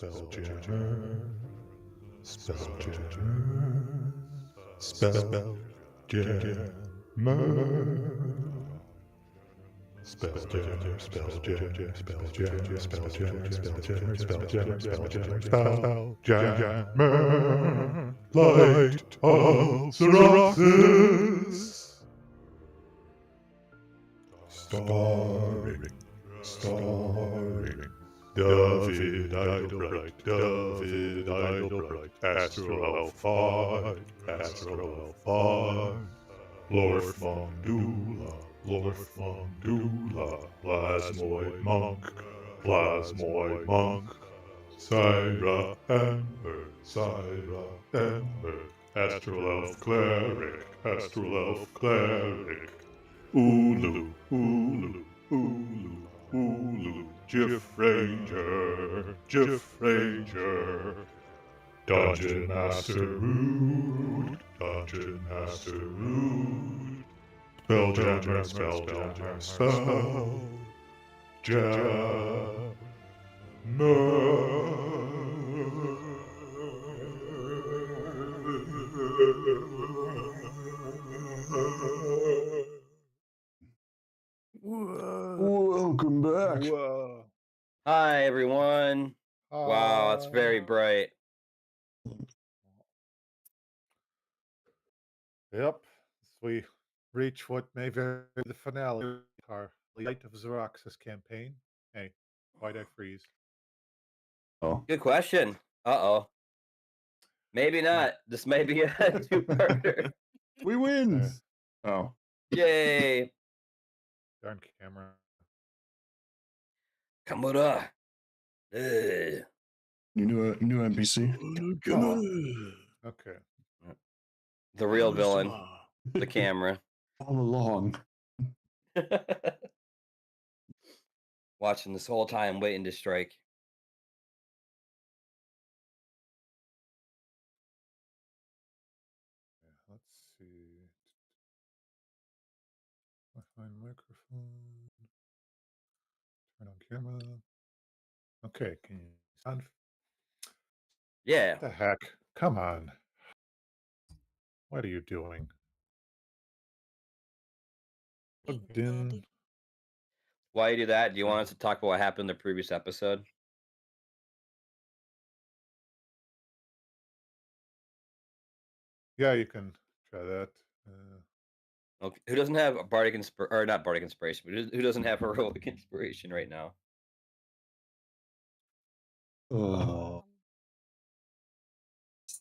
SpellJammer, SpellJammer, SpellJammer, SpellJammer, SpellJammer, SpellJammer, SpellJammer, SpellJammer, SpellJammer, SpellJammer, SpellJammer, Light of Xaryxis. Starring David Idlebright, Astro Elf 5, Lord Mongdula, Plasmoid Monk, Syra Ember, Astral Elf Cleric, Ulu, Jiff Ranger, Dungeon Master Rude, SpellJammer, SpellJammer. Welcome back. Whoa. Hi, everyone. Wow, it's very bright. Yep. As we reach what may very be the finale of our Light of Xaryxis campaign. Hey, why'd I freeze? Oh, Good question. Uh-oh. Maybe not. This may be a two-parter. we win. Oh, Yay. Darn camera. Kamura. Ugh. new NPC. Okay. The real villain. The camera. All along. Watching this whole time, waiting to strike. Yeah, let's see. Find microphone. Turn on camera. Okay, can you sound? Yeah. What the heck? Come on. What are you doing? Plugged in. Why you do that? Do you want us to talk about what happened in the previous episode? Yeah, you can try that. Okay. Who doesn't have a bardic inspiration, or not bardic inspiration, but who doesn't have heroic inspiration right now?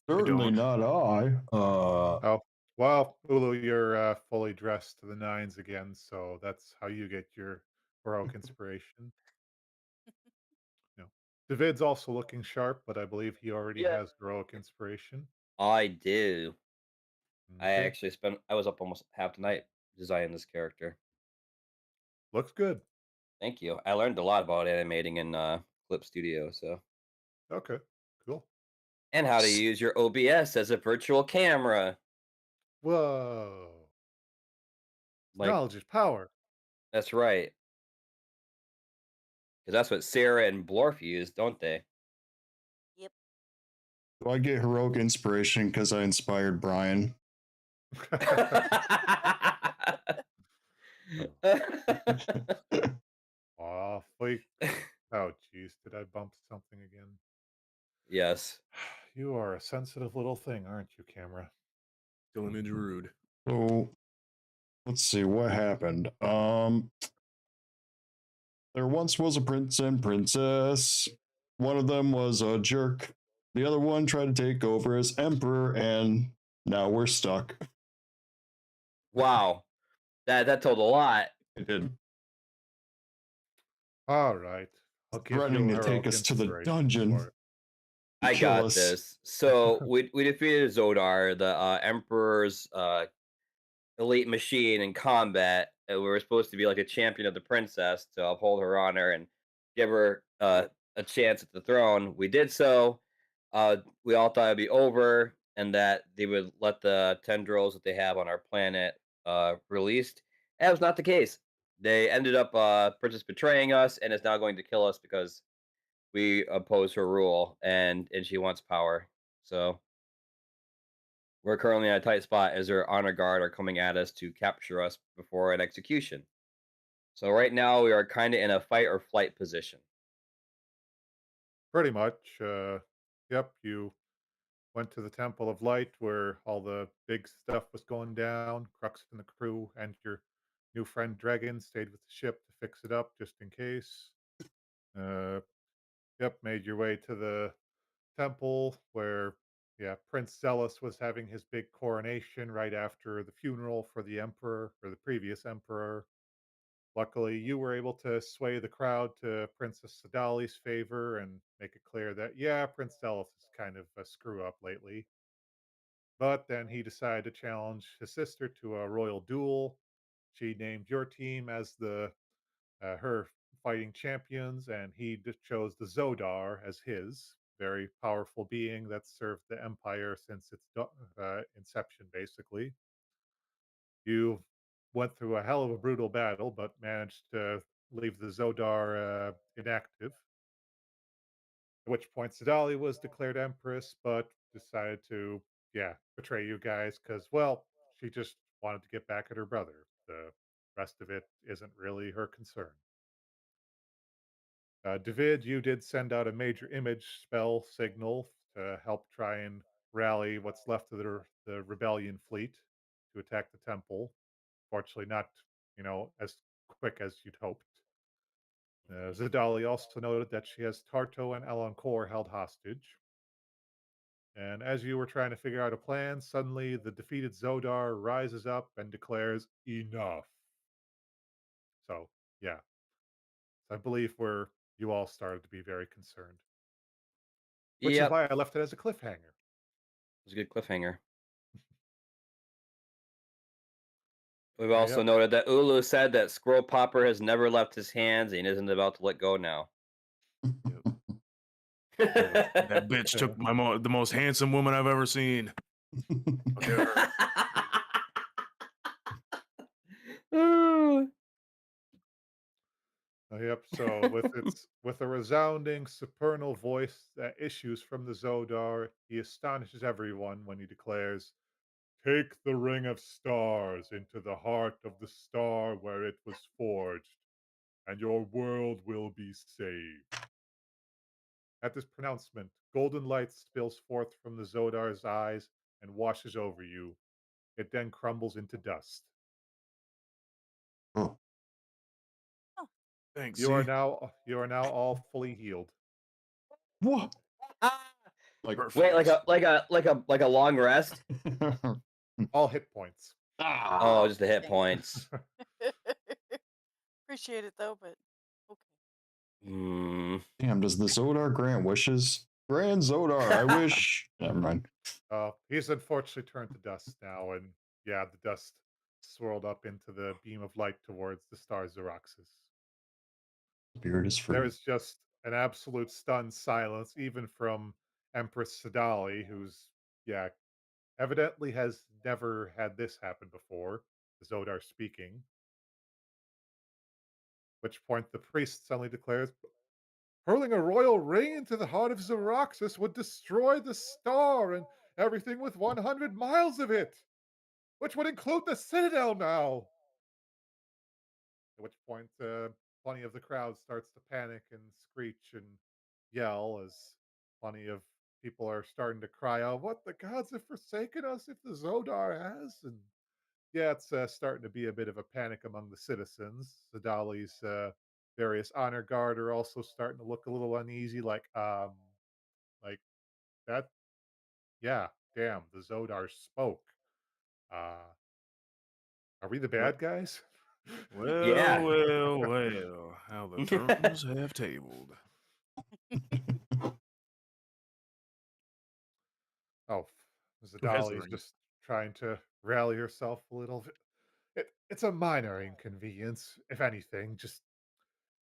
Certainly not I. Oh, well, Ulu, you're fully dressed to the nines again, so that's how you get your heroic inspiration. You know, David's also looking sharp, but I believe he already Yeah. has heroic inspiration. I do. Okay. I was up almost half the night designing this character. Looks good. Thank you. I learned a lot about animating in Clip Studio, so Okay, cool. and how to use your OBS as a virtual camera. Whoa. Like Knowledge is power. that's right, because that's what Sarah and Blorf use, don't they? Do I get heroic inspiration because I inspired Brian? Aw, freak. Oh, jeez. Did I bump something again? Yes. You are a sensitive little thing, aren't you, camera? Don't intrude. So let's see what happened. There once was a prince and princess. One of them was a jerk. The other one tried to take over as emperor, and now we're stuck. Wow. That told a lot. It did. All right. I'll give Threatening you to take heroic us to the inspiration dungeon. for it. I Kill got us. this. So we defeated Zodar, the Emperor's elite machine in combat. We were supposed to be like a champion of the princess to uphold her honor and give her a chance at the throne. We did so. We all thought it'd be over and that they would let the tendrils that they have on our planet released. That was not the case. They ended up Princess betraying us and is now going to kill us because we oppose her rule, and she wants power. So we're currently in a tight spot as her honor guard are coming at us to capture us before an execution. So right now we are kind of in a fight or flight position. Pretty much. Yep, you went to the Temple of Light where all the big stuff was going down. Crux and the crew and your new friend Dragon stayed with the ship to fix it up just in case. Uh, yep, made your way to the temple where, yeah, Prince Zealous was having his big coronation right after the funeral for the emperor or the previous emperor. Luckily, you were able to sway the crowd to Princess Sadali's favor and make it clear that, yeah, Prince Zealous is kind of a screw up lately. But then he decided to challenge his sister to a royal duel. She named your team as the her fighting champions, and he chose the Zodar as his very powerful being that served the Empire since its inception. Basically, you went through a hell of a brutal battle, but managed to leave the Zodar inactive. At which point, Sadali was declared empress, but decided to, yeah, betray you guys because, well, she just wanted to get back at her brother. The rest of it isn't really her concern. David, you did send out a major image spell signal to help try and rally what's left of the rebellion fleet to attack the temple. Fortunately, not, as quick as you'd hoped. Zidali also noted that she has Tarto and Elancor held hostage. And as you were trying to figure out a plan, suddenly the defeated Zodar rises up and declares enough. So, yeah, I believe where you all started to be very concerned, which is Yep, why I left it as a cliffhanger. it was a good cliffhanger. We've also Yep. noted that Ulu said that Scroll Popper has never left his hands and isn't about to let go now. Yep. Good. That bitch Yeah. took the most handsome woman I've ever seen. Look at her. Ooh. Yep. So with a resounding supernal voice that issues from the Zodar, he astonishes everyone when he declares, "Take the Ring of Stars into the heart of the star where it was forged, and your world will be saved." At this pronouncement, golden light spills forth from the Zodar's eyes and washes over you. It then crumbles into dust. Oh, Oh, Thanks, You are now all fully healed. what? Ah, Like, wait, Perfect. like a long rest? All hit points. Oh, ah, just the hit dang. points. Appreciate it though, but okay. Hmm. damn, does the Zodar grant wishes? Grand Zodar, I wish. Never mind. He's unfortunately turned to dust now, and yeah, the dust swirled up into the beam of light towards the star Xaryxis. Spirit is There free. is just an absolute stunned silence, even from Empress Sadali, who's, yeah, evidently has never had this happen before. Zodar speaking. Which point the priest suddenly declares, "Hurling a royal ring into the heart of Xaryxis would destroy the star and everything with 100 miles of it, which would include the citadel now." At which point, plenty of the crowd starts to panic and screech and yell as plenty of people are starting to cry out, "What, the gods have forsaken us if the Zodar has?" And yeah, it's starting to be a bit of a panic among the citizens. Sadali's various honor guard are also starting to look a little uneasy, like that. Yeah, damn, the Zodar spoke. Uh, are we the Well, bad guys? Yeah. well. How the drums have tabled. Oh, Who has the Zadali's ring? just trying to rally herself a little. It's a minor inconvenience, if anything. Just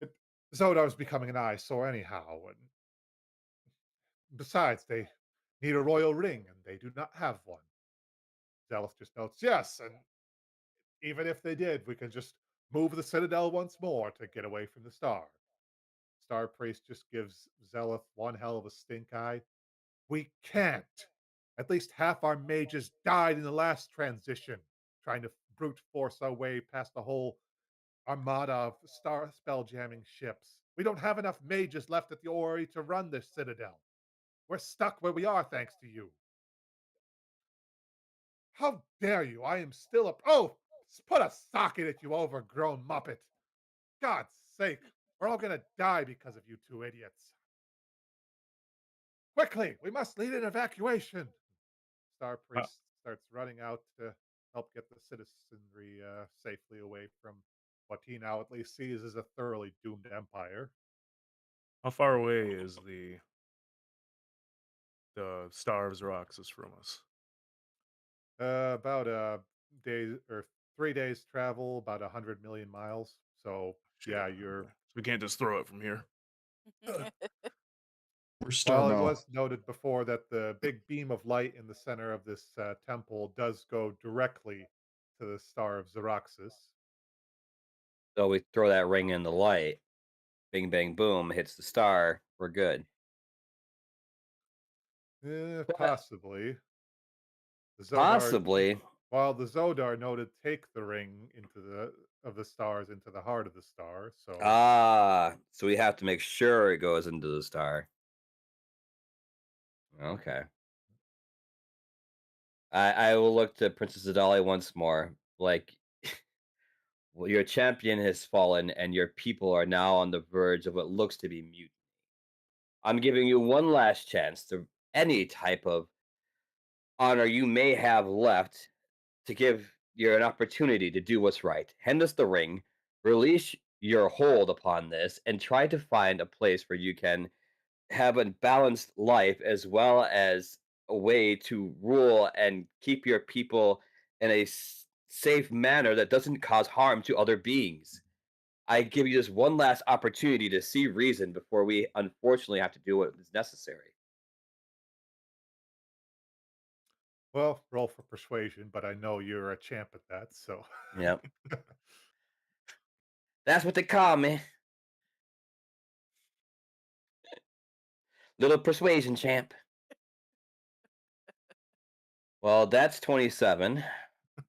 it, Zodar's becoming an eyesore anyhow, and besides, they need a royal ring, and they do not have one. Zealous just notes, yes, and even if they did, we can just move the citadel once more to get away from the star. Star Priest just gives Zelith one hell of a stink eye. We can't. At least half our mages died in the last transition, trying to brute force our way past the whole armada of star spell jamming ships. We don't have enough mages left at the Orrery to run this citadel. We're stuck where we are thanks to you. How dare you? I am still a. Oh, put a socket at you overgrown muppet. God's sake, we're all gonna die because of you two idiots. Quickly, we must lead an evacuation. Star How, Priest starts running out to help get the citizenry safely away from what he now at least sees as a thoroughly doomed empire. how far away is the Star of Xaryxis from us? About a day or 3 days travel, about 100 million miles. So Shit. yeah, Okay. you're. So we can't just throw it from here. We're Well, starting it off. was noted before that the big beam of light in the center of this temple does go directly to the Star of Xaryxis. So we throw that ring in the light. Bing, bang, boom, hits the star. We're good. But Possibly. The Zodar, possibly. while the Zodar know to take the ring into the stars into the heart of the star. So So we have to make sure it goes into the star. Okay. I will look to Princess Adali once more. Like, well, your champion has fallen, and your people are now on the verge of what looks to be mutiny. I'm giving you one last chance to any type of honor you may have left to give you an opportunity to do what's right. Hand us the ring, release your hold upon this, and try to find a place where you can have a balanced life as well as a way to rule and keep your people in a safe manner that doesn't cause harm to other beings. I give you this one last opportunity to see reason before we unfortunately have to do what is necessary. well, roll for persuasion, but I know you're a champ at that. So Yep. That's what they call me. Little persuasion champ. Well, that's 27.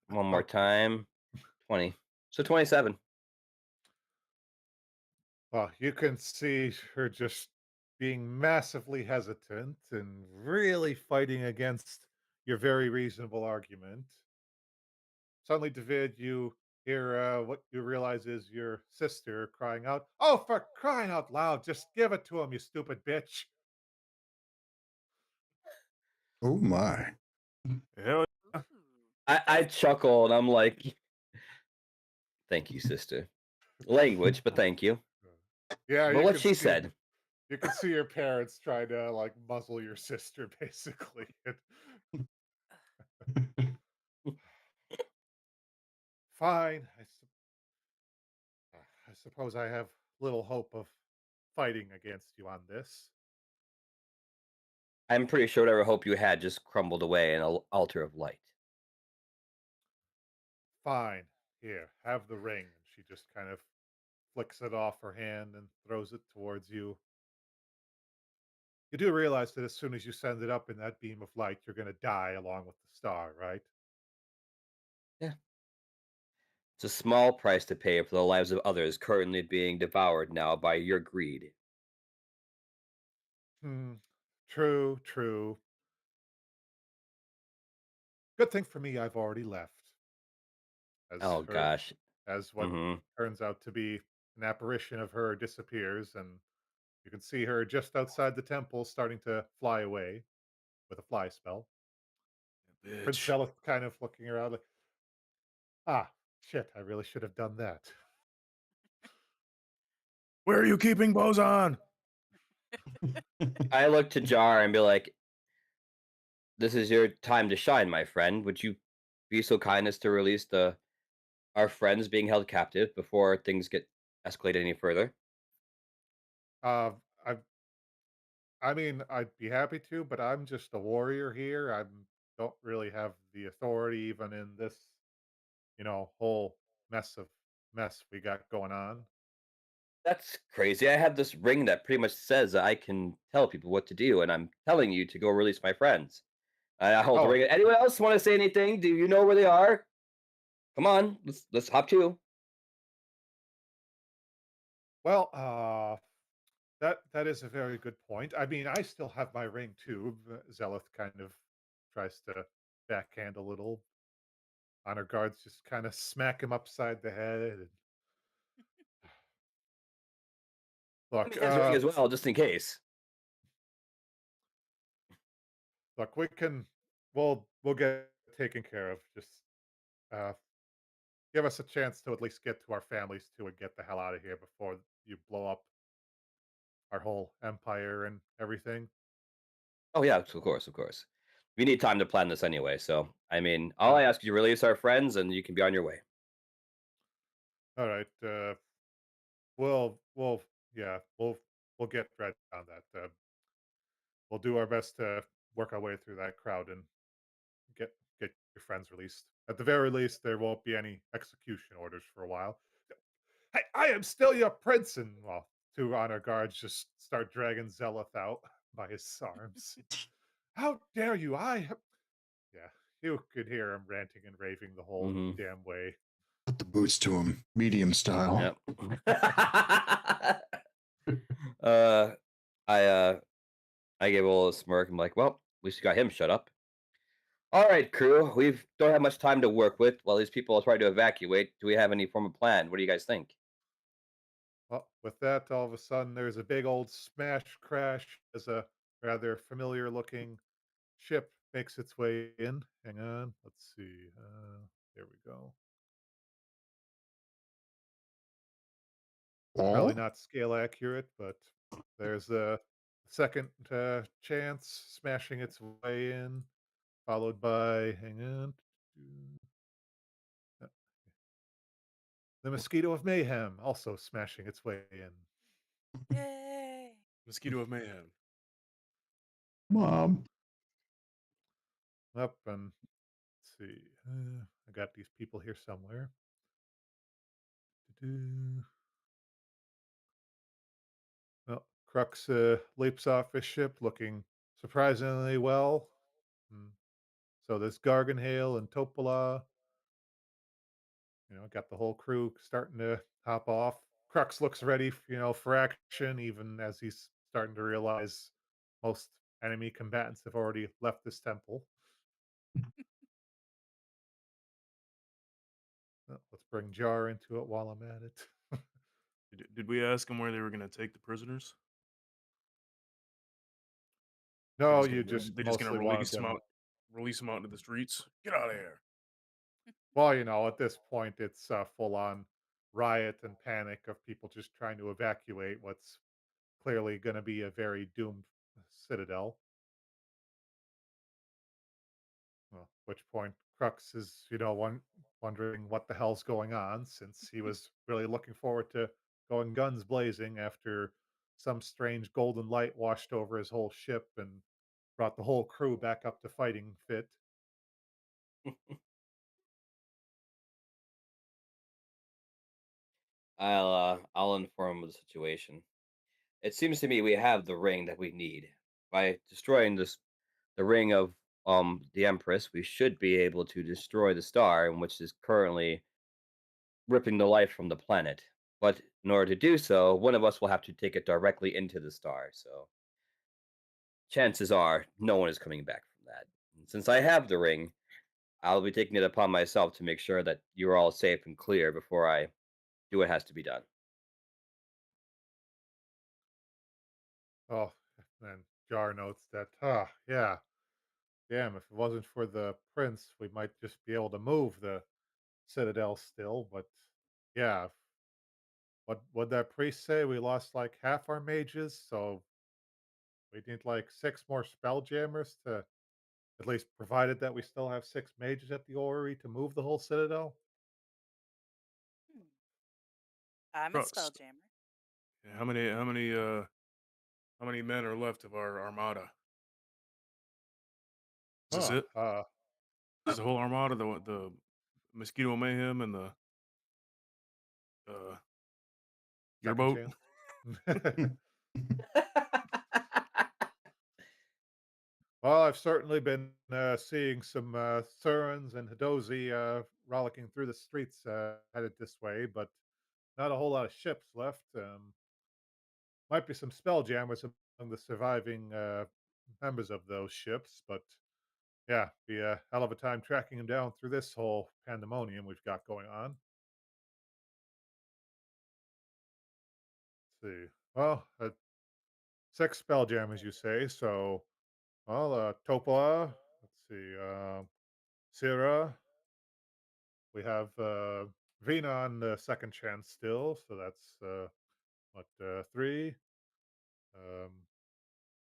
One more okay. time. 20. So 27. Well, you can see her just being massively hesitant and really fighting against your very reasonable argument. Suddenly, David, you hear what you realize is your sister crying out, "Oh, for crying out loud, just give it to him, you stupid bitch." Oh my. Hell, Ooh, I that's chuckle and I'm like, thank you, sister. Language, but thank you. Yeah, But what she said. you can see your parents trying to like muzzle your sister, basically. Fine, I suppose I have little hope of fighting against you on this. I'm pretty sure whatever hope you had just crumbled away in an altar of light. Fine, here, have the ring. And she just kind of flicks it off her hand and throws it towards you. You do realize that as soon as you send it up in that beam of light, you're going to die along with the star, right? Yeah. It's a small price to pay for the lives of others currently being devoured now by your greed. Hmm. True, true. Good thing for me, I've already left. As Oh her, gosh. as what Hmm. turns out to be an apparition of her disappears, and you can see her just outside the temple, starting to fly away with a fly spell. Prince bitch. Zelith kind of looking around, like, ah, shit, I really should have done that. Where are you keeping Boson? I look to Jar and be like, this is your time to shine, my friend. Would you be so kind as to release the our friends being held captive before things get escalated any further? Uh, I I mean, I'd be happy to, but I'm just a warrior here. I don't really have the authority even in this, whole mess we got going on. That's crazy. I have this ring that pretty much says that I can tell people what to do, and I'm telling you to go release my friends. I hold the Oh, ring. Anyone else want to say anything? Do you know where they are? Come on, let's hop to. well, that is a very good point. I mean, I still have my ring too. Zeleth kind of tries to backhand a little. Honor guards just kind of smack him upside the head. And, Give look, me his ring as well, just in case. look, we'll get it taken care of. Just uh, give us a chance to at least get to our families too and get the hell out of here before you blow up our whole empire and everything. Oh yeah, of course, of course. We need time to plan this anyway. So I mean, all Uh, I ask is you release our friends, and you can be on your way. all right, we'll yeah, we'll get right on that. We'll do our best to work our way through that crowd and get get your friends released. At the very least, there won't be any execution orders for a while. Hey, I am still your prince, and well, two honor guards just start dragging Zeleth out by his arms. How dare you? Yeah, you could hear him ranting and raving the whole Hmm. damn way. Put the boots to him, medium style. Yep. uh, I uh, I gave a little smirk. I'm like, well, at least you got him shut up. All right, crew. We don't have much time to work with while these people are trying to evacuate. Do we have any form of plan? What do you guys think? Well, with that, all of a sudden, there's a big old smash crash as a rather familiar looking ship makes its way in. Hang on, let's see. There we go. Probably Oh, not scale accurate, but there's a second chance smashing its way in, followed by, hang on, uh, the Mosquito of Mayhem also smashing its way in. Yay! Mosquito of mayhem. mom. Up and let's see. I got these people here somewhere. Do-do. Well, Crux leaps off his ship looking surprisingly well. Mm. So there's Garganhale and Topola. Got the whole crew starting to hop off. Crux looks ready, for action, even as he's starting to realize most enemy combatants have already left this temple. Let's bring Jar into it while I'm at it. Did we ask them where they were going to take the prisoners? They No, just you gonna just they just gonna mostly wanted them. release them out into the streets. Get out of here. Well, at this point, it's full on riot and panic of people just trying to evacuate what's clearly going to be a very doomed citadel. Well, which point Crux is, wondering what the hell's going on since he was really looking forward to going guns blazing after some strange golden light washed over his whole ship and brought the whole crew back up to fighting fit. I'll inform of the situation. It seems to me we have the ring that we need. By destroying the ring of the Empress, we should be able to destroy the star, which is currently ripping the life from the planet. But in order to do so, one of us will have to take it directly into the star. So chances are no one is coming back from that. And since I have the ring, I'll be taking it upon myself to make sure that you're all safe and clear before I do what has to be done. Oh, and Jar notes that, yeah, damn, if it wasn't for the prince, we might just be able to move the citadel still. But yeah, what that priest say? We lost like half our mages, so we need like six more spelljammers to at least provided that we still have six mages at the orrery to move the whole citadel. Hmm. I'm a Trucks. SpellJammer. Yeah, how many men are left of our armada? Is this Huh. it? Is the whole armada the mosquito mayhem and the Your second boat? chance. Well, I've certainly been seeing some Surans and Hadozi rollicking through the streets headed this way, but not a whole lot of ships left. Might be some spelljammers among the surviving members of those ships, but yeah, be a hell of a time tracking them down through this whole pandemonium we've got going on. Let's see. Well, six spelljammers, you say? So, well, Topola. Let's see. Syrah. We have Vina on the second chance still, so that's what three. Um,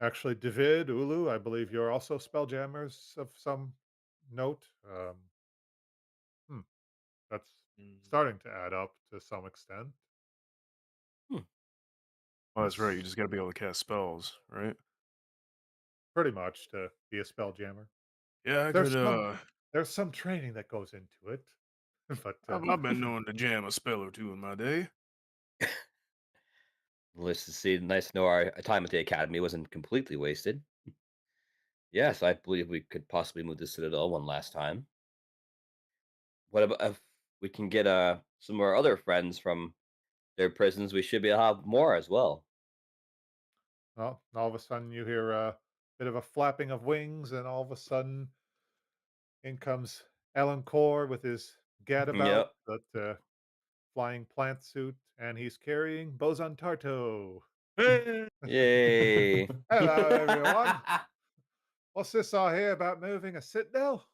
Actually, David, Ulu, I believe you're also spelljammers of some note. Hmm, that's Mm. starting to add up to some extent. Hmm. Oh, that's right. You That's just got to be able to cast spells, right? pretty much to be a spelljammer. Yeah, I There's could. some there's some training that goes into it, but I've been known to jam a spell or two in my day. Let's see. Nice to know our time at the academy wasn't completely wasted. Yes, I believe we could possibly move the Citadel one last time. What about if we can get some of our other friends from their prisons? We should be able to have more as well. well, all of a sudden you hear a bit of a flapping of wings, and all of a sudden in comes Alan Core with his gadabout, Yep. that flying plant suit, and he's carrying Boson Tarto. Hey! Yay. Hello, everyone. What's this I hear about moving a citadel?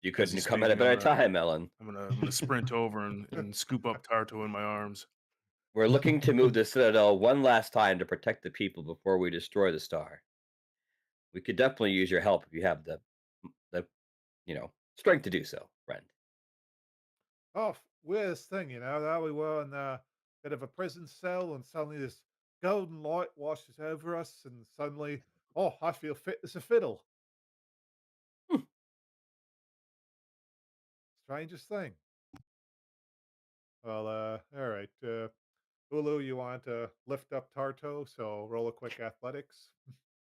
You As couldn't he's come at a speaking, better time, Ellen. I'm gonna sprint over and scoop up Tarto in my arms. We're looking to move the Citadel one last time to protect the people before we destroy the star. We could definitely use your help if you have the strength to do so, friend. Oh, weirdest thing, that we were in a bit of a prison cell, and suddenly this golden light washes over us, and suddenly, oh, I feel fit as a fiddle. Hmm. Strangest thing. Well, all right. Ulu, you want to lift up Tarto, so roll a quick athletics.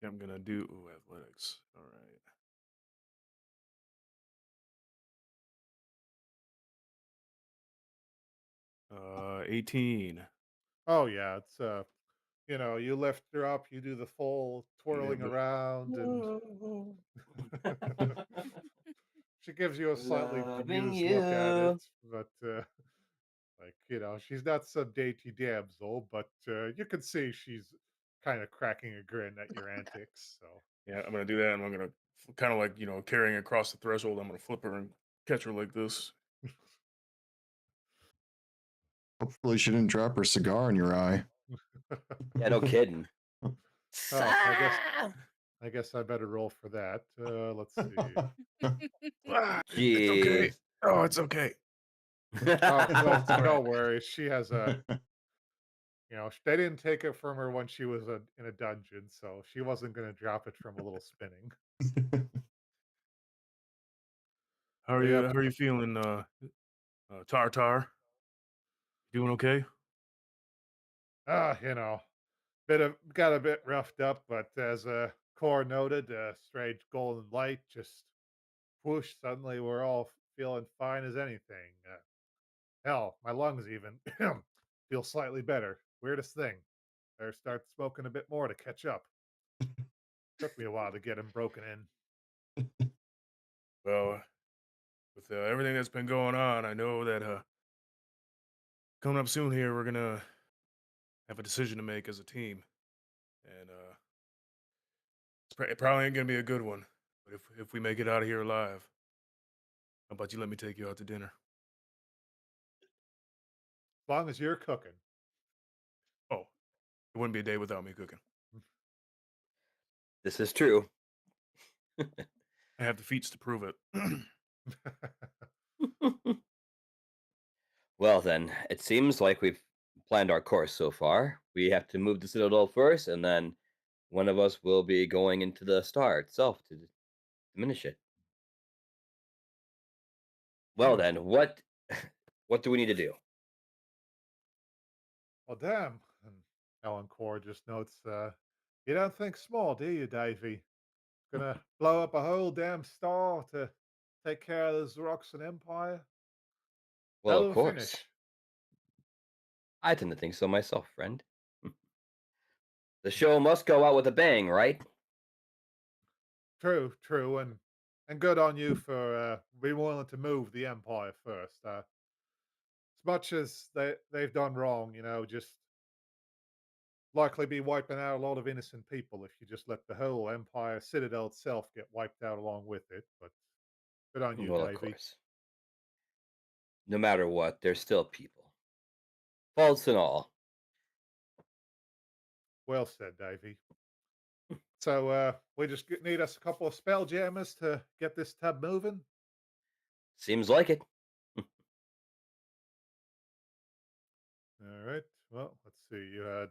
Yeah, I'm gonna do athletics. All right. 18. Oh, yeah, it's, you lift her up, you do the full Yeah, twirling but around, and she gives you a slightly Loving bemused look at it, you. but, like, she's not some dainty damsel, but, you can see she's kinda cracking a grin at your antics, so yeah, I'm gonna do that, and I'm gonna kind of like carrying across the threshold. I'm gonna flip her and catch her like this. Hopefully, she didn't drop her cigar in your eye. Yeah, no kidding. Oh, I guess Sa- I guess I better roll for that. Let's see. Ah, it's okay. Jeez. Oh, it's okay. Oh, Oh, don't crap. worry, she has a they didn't take it from her when she was, in a dungeon, so she wasn't gonna drop it from a little spinning. But, How are you feeling, Tartar? Doing okay? ah, bit of got a bit roughed up, but as, Core noted, a strange golden light just whoosh, suddenly we're all feeling fine as anything. Hell, my lungs even feel slightly better. Weirdest thing. Better start smoking a bit more to catch up. Took me a while to get them broken in. Well, with everything that's been going on, I know that coming up soon here, we're gonna have a decision to make as a team, and it probably ain't gonna be a good one. But if we make it out of here alive, how about you let me take you out to dinner? As long as you're cooking. Oh, it wouldn't be a day without me cooking. This is true. I have the feats to prove it. Well, then, it seems like we've planned our course so far. We have to move the Citadel first, and then one of us will be going into the star itself to diminish it. Well, Beautiful. then, what do we need to do? Well, damn. And Ellen Core just notes, you don't think small, do you, Davy? Gonna blow up a whole damn star to take care of the Xeroxan Empire? Well, Hell of of a course. finish. I tend to think so myself, friend. The show must go out with a bang, right? True, true, and good on you for being willing to move the Empire first. As much as they've done wrong, just likely be wiping out a lot of innocent people if you just let the whole Empire Citadel itself get wiped out along with it. But good on you, Well, of Davy. course. No matter what, they're still people. Faults and all. Well said, Davy. So we just need us a couple of SpellJammers to get this tub moving. Seems like it. All right. Well, let's see. You had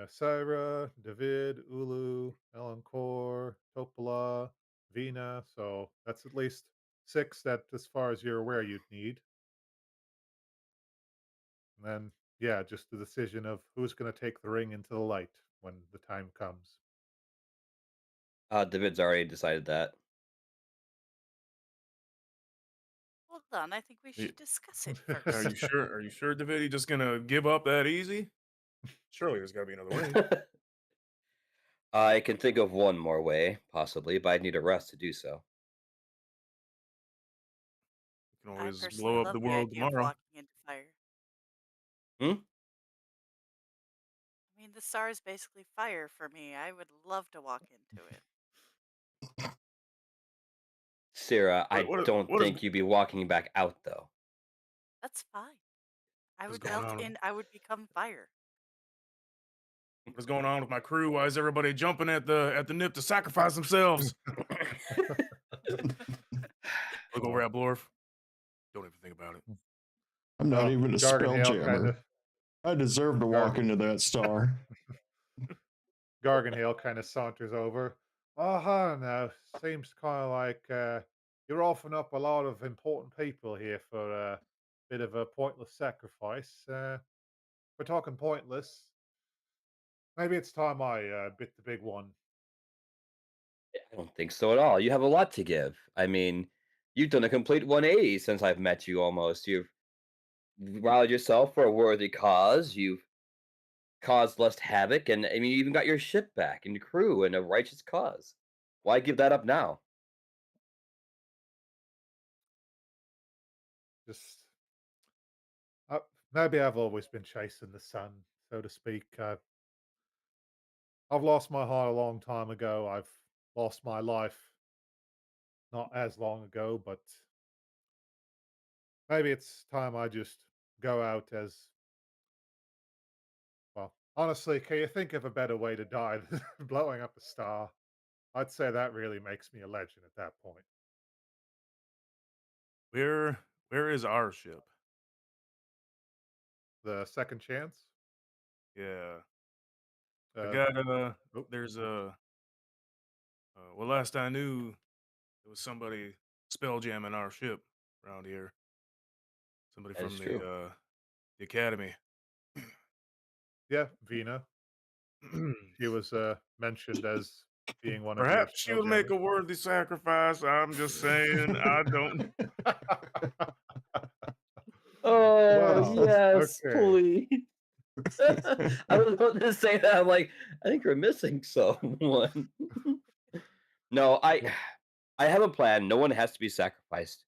Syra, David, Ulu, Elancor, Topola, Vina. So that's at least six that, as far as you're aware, you'd need. And then, yeah, just the decision of who's going to take the ring into the light when the time comes. David's already decided that. Hold on, I think we Y- should discuss it Are you first. sure? Are you sure, David? Just gonna give up that easy? Surely there's got to be another way. I can think of one more way, possibly, but I'd need a rest to do so. You can I always personally blow up love the the world idea of tomorrow. walking into fire. Hmm? I mean, the star is basically fire for me. I would love to walk into it. Sarah, I don't What is think you'd be walking back out, though. That's fine. I what is would going melt on? in, I would become fire. What is going on with my crew? Why is everybody jumping at the nip to sacrifice themselves? Look over Well, at Blorf. Don't even think about it. I'm not well, even a Gargan spell Hale kind jammer. of I deserve to walk Gargan into that star. Gargan Hale kind of saunters over. Aha, now seems kind of like you're offering up a lot of important people here for a bit of a pointless sacrifice. We're talking pointless. Maybe it's time I bit the big one. I don't think so at all. You have a lot to give. I mean, you've done a complete 180 since I've met you almost. You've rallied yourself for a worthy cause. You've caused less havoc, and I mean, you even got your ship back and your crew in a righteous cause. Why give that up now? Just uh, maybe I've always been chasing the sun, so to speak. I've lost my heart a long time ago. I've lost my life not as long ago, but maybe it's time I just go out as well. Honestly, can you think of a better way to die than blowing up a star? I'd say that really makes me a legend at that point. Where is our ship? The second chance? Yeah, I Uh, got oh, there's a well, last I knew, there was somebody spell jamming our ship around here. Somebody That is from true. the academy. yeah, Vina. She was mentioned as being one of your Perhaps she would make spelljammers. a worthy sacrifice. I'm just saying, I don't. Oh, Well, yes, okay. please. I was about to say that. I'm like, I think we're missing someone. No, Well, I have a plan. No one has to be sacrificed,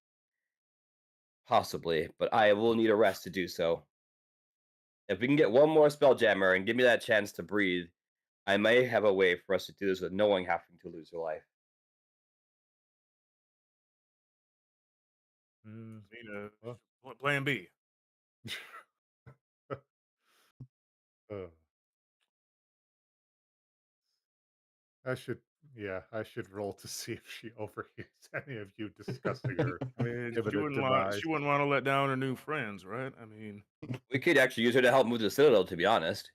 possibly, but I will need a rest to do so. If we can get one more spelljammer and give me that chance to breathe, I may have a way for us to do this with no one having to lose their life. mm, You know, well, plan B. uh, I should, yeah, I should roll to see if she overhears any of you discussing her I mean, imminent demise. she wouldn't want to let down her new friends, right? I mean, We could actually use her to help move the citadel, to be honest.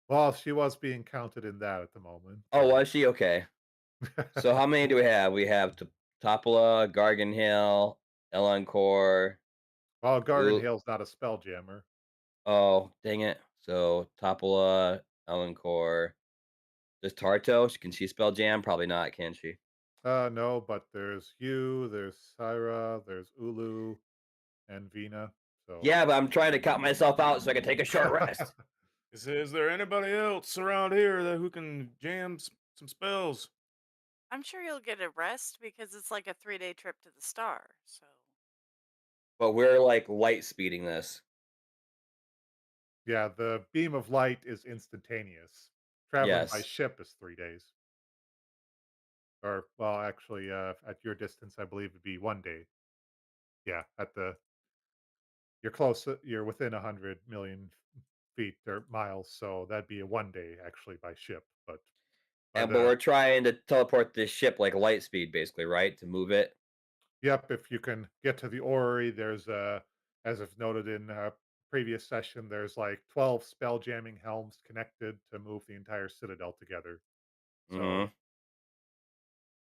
Well, she was being counted in that at the moment. Oh, was she? Okay. So how many do we have? We have Topola, Gargan Hill, Elancore. Well, Gargan Ooh, Hale's not a spelljammer. Oh, dang it. So Topola, Elencore. Does Tartos? Can she spell jam? Probably not, can she? No, but there's you, there's Syra, there's Ulu, and Vina. So Yeah, but I'm trying to cut myself out so I can take a short rest. Is there anybody else around here that who can jam some spells? I'm sure you'll get a rest because it's like a 3-day trip to the star. So, But we're like light speeding this. yeah, the beam of light is instantaneous. Traveling by Yes. ship is 3 days. Or well, actually, at your distance, I believe it'd be 1 day. Yeah, at the you're close. You're within 100 million feet or miles, so that'd be a 1 day actually by ship. But by And but the we're trying to teleport this ship like light speed, basically, right? To move it. yep, if you can get to the orrery, there's as I've noted in previous session, there's like 12 spell jamming helms connected to move the entire citadel together. So Hmm.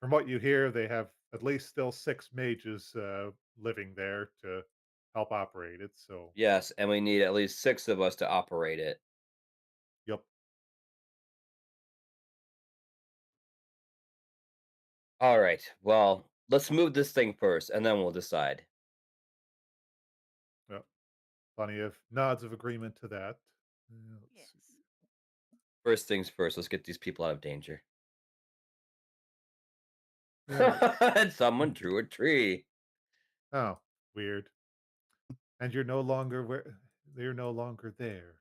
from what you hear, they have at least still 6 mages living there to help operate it. So Yes, and we need at least 6 of us to operate it. yep, All right. Well, let's move this thing first, and then we'll decide. yep. Plenty of nods of agreement to that. Let's see. yes. First things first. Let's get these people out of danger. Yeah. And someone drew a tree. Oh, weird. And you're no longer where you're no longer there.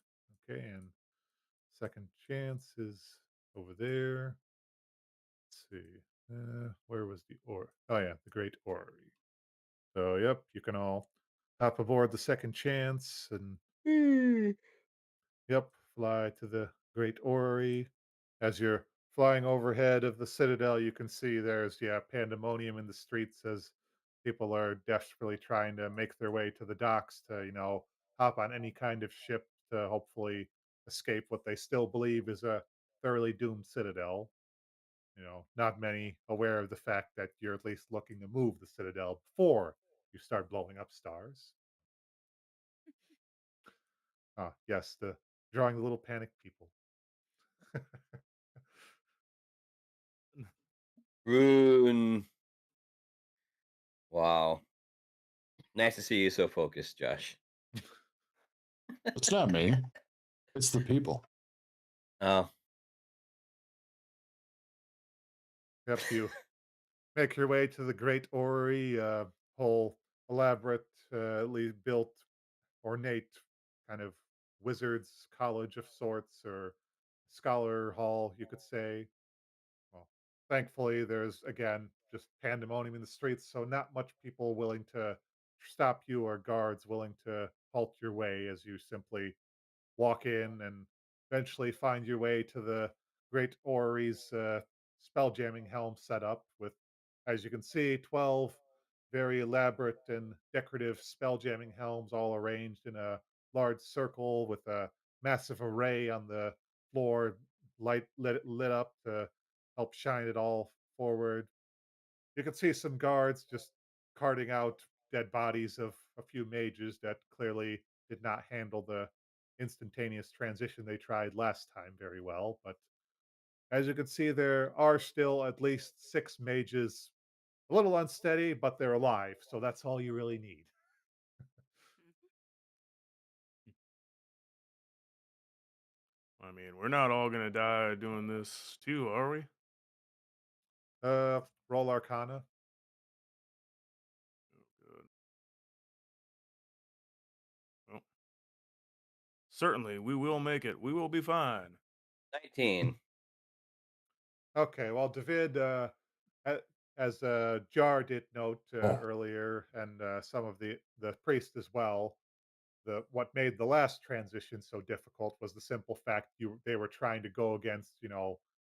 Okay, and second chance is over there. Let's see. Where was the or? Oh yeah, the Great Orrery. So yep, you can all hop aboard the second chance and Hmm. yep, fly to the Great Orrery. As you're flying overhead of the Citadel, you can see there's yeah pandemonium in the streets as people are desperately trying to make their way to the docks to hop on any kind of ship to hopefully escape what they still believe is a thoroughly doomed Citadel. Not many aware of the fact that you're at least looking to move the Citadel before you start blowing up stars. Ah, yes, the drawing the little panic people. Rune. Wow. Nice to see you so focused, Josh. It's not me. It's the people. Oh, Yep, you make your way to the Great Orrery, whole elaborately built, ornate kind of wizards' college of sorts or scholar hall, you could say. Well, thankfully, there's again just pandemonium in the streets, so not much people willing to stop you or guards willing to halt your way as you simply walk in and eventually find your way to the Great Orrery's spell jamming helm setup with, as you can see, 12 very elaborate and decorative spell jamming helms all arranged in a large circle with a massive array on the floor, lit up to help shine it all forward. You can see some guards just carting out dead bodies of a few mages that clearly did not handle the instantaneous transition they tried last time very well. But as you can see, there are still at least 6 mages, a little unsteady, but they're alive. So that's all you really need. Mhm. I mean, we're not all gonna die doing this too, are we? Roll Arcana. Oh, good. Well, certainly, we will make it. We will be fine. 19. Okay, well, David, a- as Jar did note Oh, earlier, and some of the priest as well, what made the last transition so difficult was the simple fact they were trying to go against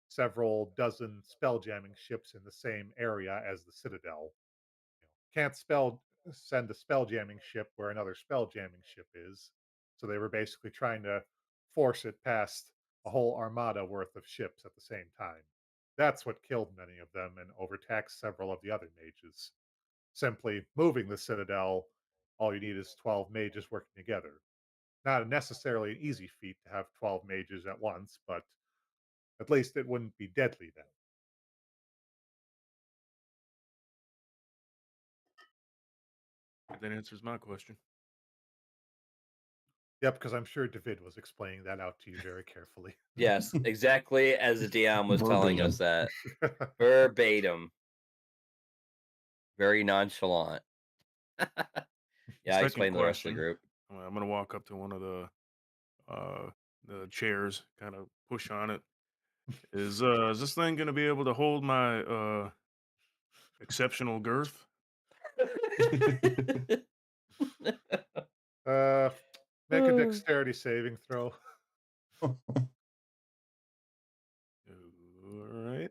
several dozen spell jamming ships in the same area as the Citadel. Can't spell send a spell jamming ship where another spell jamming ship is, so they were basically trying to force it past a whole armada worth of ships at the same time. That's what killed many of them and overtaxed several of the other mages. Simply moving the Citadel, all you need is 12 mages working together. not necessarily an easy feat to have 12 mages at once, but at least it wouldn't be deadly then. That answers my question. Yep, because I'm sure David was explaining that out to you very carefully. Yes, exactly as the DM was telling us Verbatim. that. Verbatim. Very nonchalant. Yeah, I Second explained to the rest of the question. group. I'm gonna walk up to one of the chairs, kind of push on it. Is this thing gonna be able to hold my exceptional girth? uh, make a dexterity saving throw. All right,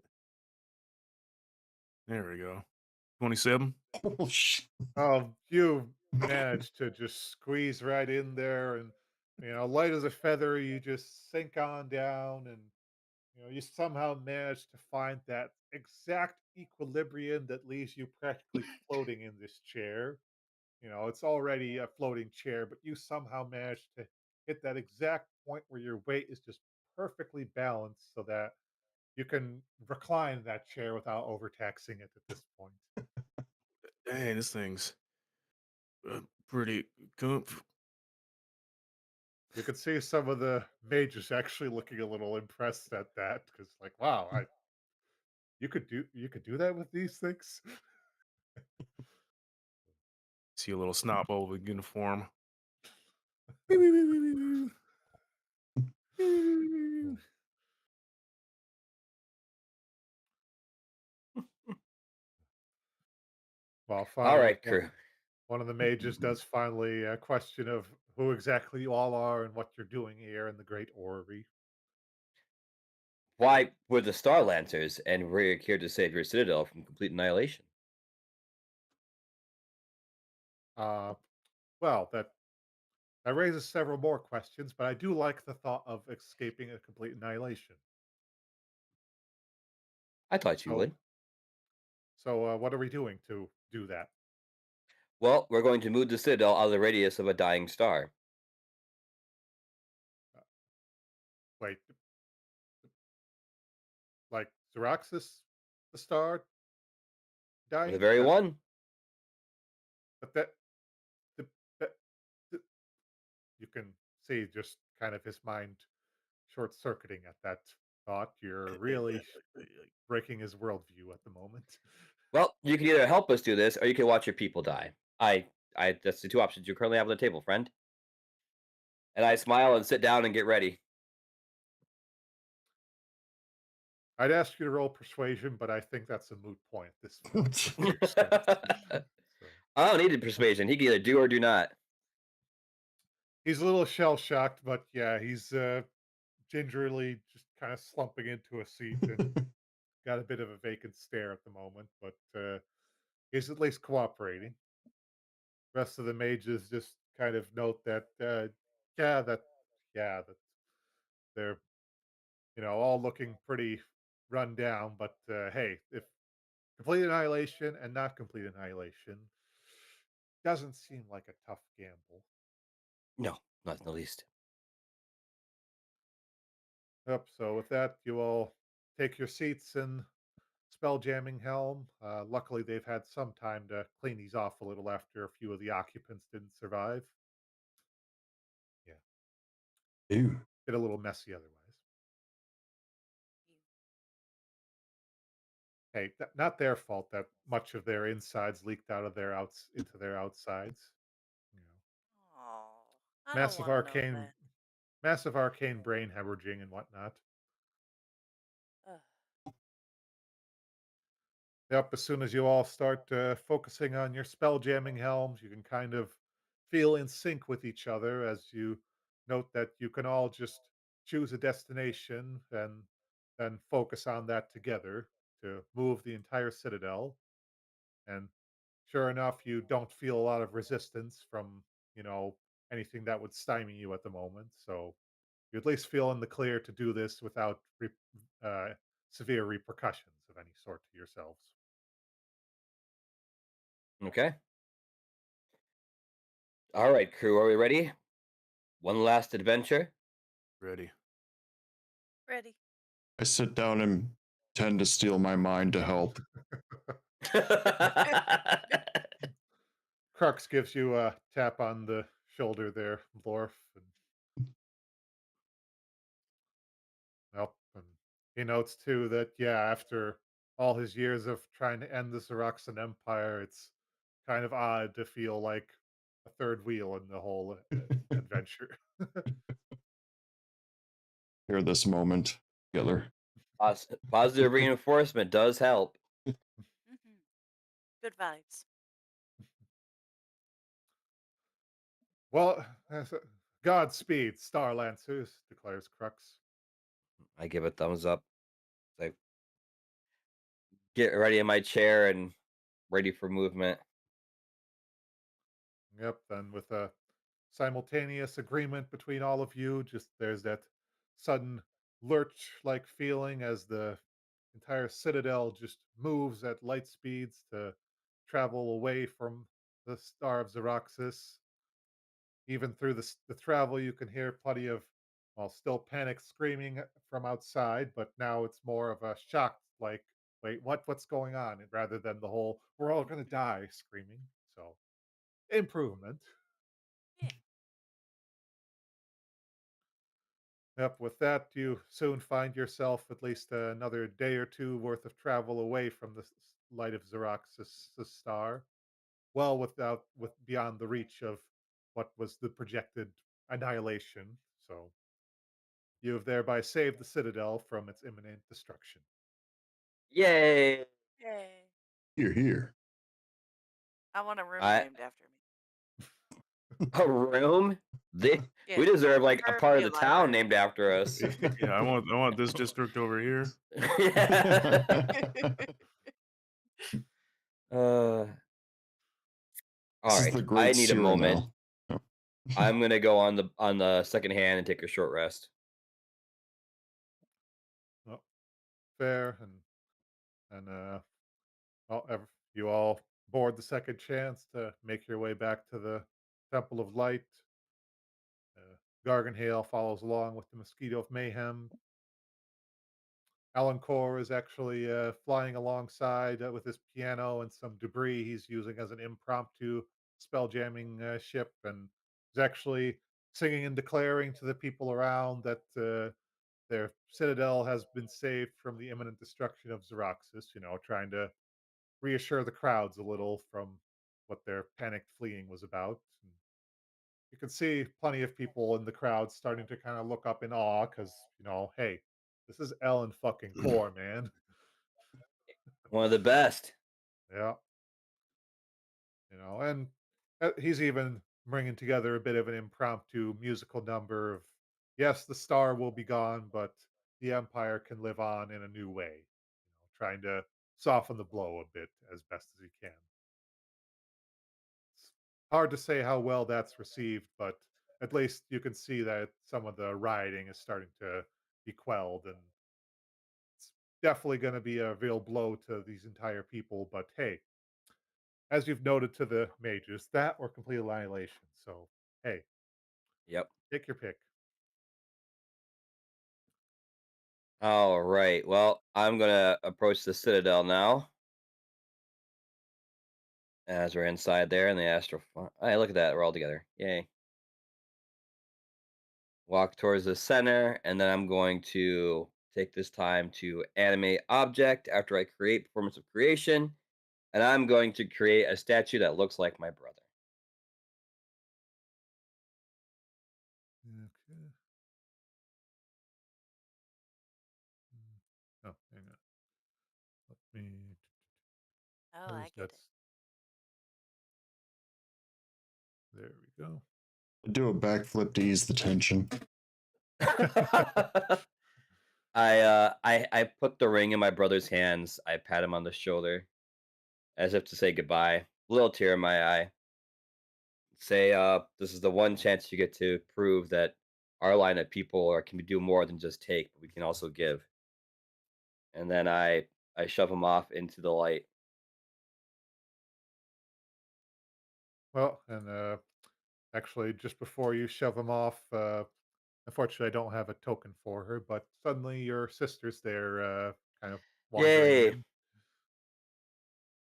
there we go. 27. Oh, shit. You managed to just squeeze right in there, and light as a feather, you just sink on down, and you somehow manage to find that exact equilibrium that leaves you practically floating in this chair. It's already a floating chair, but you somehow manage to hit that exact point where your weight is just perfectly balanced so that you can recline in that chair without overtaxing it at this point. Dang, this thing's pretty good. You can see some of the mages actually looking a little impressed at that because, like, wow, you could do that with these things. See a little snot bubble begin to form. Well, All finally, right, crew. one of the mages does finally question of who exactly you all are and what you're doing here in the Great Orrery. Why we're the StarLancers, and we're here to save your citadel from complete annihilation. Uh, well, that raises several more questions, but I do like the thought of escaping a complete annihilation. I thought you So, would. what are we doing to do that? Well, we're going to move the citadel out of the radius of a dying star. Uh, Wait, like Xaryxis, the star The dying? very That, one. but the, that the, you can see just kind of his mind short circuiting at that thought. You're really breaking his worldview at the moment. Well, you can either help us do this, or you can watch your people die. That's the two options you currently have on the table, friend. And I smile and sit down and get ready. I'd ask you to roll persuasion, but I think that's a moot point at this point with your stats. So I don't need a persuasion. He can either do or do not. he's a little shell shocked, but yeah, he's gingerly just kind of slumping into a seat and got a bit of a vacant stare at the moment, but he's at least cooperating. Rest of the mages just kind of note that, yeah, that, yeah, that they're all looking pretty run down. But hey, if complete annihilation and not complete annihilation doesn't seem like a tough gamble. No, not in the least. Yep. So with that, you all take your seats in spell jamming helm. Luckily, they've had some time to clean these off a little after a few of the occupants didn't survive. Yeah, Ew. get a little messy otherwise. Hey, not their fault that much of their insides leaked out of their outs into their outsides. You know, Oh, I don't massive want to know arcane, that. massive arcane brain hemorrhaging and whatnot. Ugh. Yep, as soon as you all start focusing on your spell jamming helms, you can kind of feel in sync with each other as you note that you can all just choose a destination and then focus on that together to move the entire citadel. And sure enough, you don't feel a lot of resistance from, you know, anything that would stymie you at the moment. So you at least feel in the clear to do this without uh, severe repercussions of any sort to yourselves. Okay. All right, crew. Are we ready? One last adventure. Ready. Ready. I sit down and tend to steal my mind to help. Crux gives you a tap on the shoulder there, Lorf, and and he notes too that yeah, after all his years of trying to end the Xeroxan Empire, it's kind of odd to feel like a third wheel in the whole adventure. Hear this moment, Killer. Positive reinforcement does help. Hmm. Good vibes. Well, Godspeed, StarLancers, declares Crux. I give a thumbs up. I get ready in my chair and ready for movement. Yep, then with a simultaneous agreement between all of you, just there's that sudden lurch like feeling as the entire citadel just moves at light speeds to travel away from the star of Xeroxis. Even through the travel, you can hear plenty of, well, still panic screaming from outside, but now it's more of a shocked, like, wait, what's going on? Rather than the whole, we're all going to die screaming. So, improvement. Yeah. Yep, with that, you soon find yourself at least another day or two worth of travel away from the light of Xeroxis' star. Well, with beyond the reach of what was the projected annihilation. So you have thereby saved the Citadel from its imminent destruction. Yay! Yay. Here, here. I want a room I named after me. a room. We Yeah. deserve like a part Preferably of a the town library. named after us. Yeah, I want this district over here. Yeah. Uh, all This is right. the I Great need a moment. Cyrano. Oh. I'm gonna go on the second hand and take a short rest. Well, fair and well, you all board the second chance to make your way back to the Temple of Light. Garganhale follows along with the Mosquito of Mayhem. Alan Core is actually flying alongside with his piano and some debris he's using as an impromptu spell jamming ship, and is actually singing and declaring to the people around that their citadel has been saved from the imminent destruction of Xeroxis. You know, trying to reassure the crowds a little from what their panicked fleeing was about. And you can see plenty of people in the crowd starting to kind of look up in awe because, hey, this is Ellen fucking Core, man. One of the best. Yeah, and he's even bringing together a bit of an impromptu musical number of, yes, the star will be gone, but the empire can live on in a new way. Trying to soften the blow a bit as best as he can. It's hard to say how well that's received, but at least you can see that some of the rioting is starting to be quelled, and it's definitely going to be a real blow to these entire people. But hey, as you've noted to the mages, that or complete annihilation. So hey, Yep. take your pick. All right. Well, I'm gonna approach the citadel now. As we're inside there in the astral. Hey, look at that. We're all together. Yay. Walk towards the center, and then I'm going to take this time to animate object after I create performance of creation, and I'm going to create a statue that looks like my brother. Okay. Oh, hang on. Let me. Oh, I Where's get that? it. There we go. Do a backflip to ease the tension. I put the ring in my brother's hands. I pat him on the shoulder as if to say goodbye. Little tear in my eye. Say, this is the one chance you get to prove that our line of people can do more than just take, but we can also give. And then I shove him off into the light. Well, and Actually, just before you shove him off, unfortunately, I don't have a token for her, but suddenly your sister's there, kind of wandering Yay! in.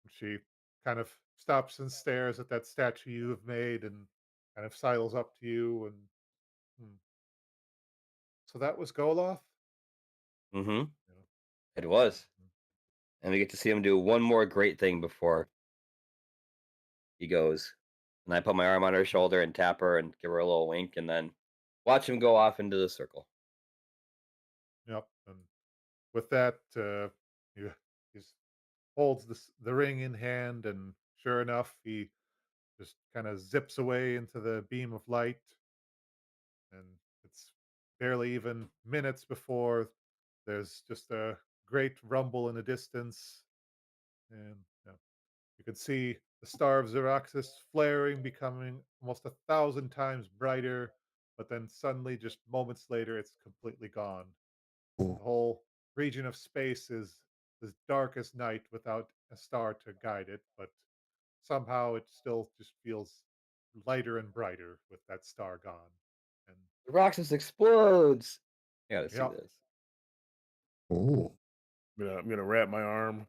She kind of stops and stares at that statue you have made and kind of sidles up to you and, "Hmm, so that was Goloth?" Mm-hmm. Yeah. It was. Mhm. And we get to see him do one more great thing before he goes. And I put my arm on her shoulder and tap her and give her a little wink and then watch him go off into the circle. Yep, and with that, he just holds the ring in hand, and sure enough, he just kinda zips away into the beam of light, and it's barely even minutes before there's just a great rumble in the distance, and, you can see the star of Xaryxis flaring, becoming almost 1,000 times brighter, but then suddenly, just moments later, it's completely gone. Oh. The whole region of space is as dark as night without a star to guide it, but somehow it still just feels lighter and brighter with that star gone. And The Roxas explodes. I gotta see yeah, this. Oh. I'm gonna wrap my arm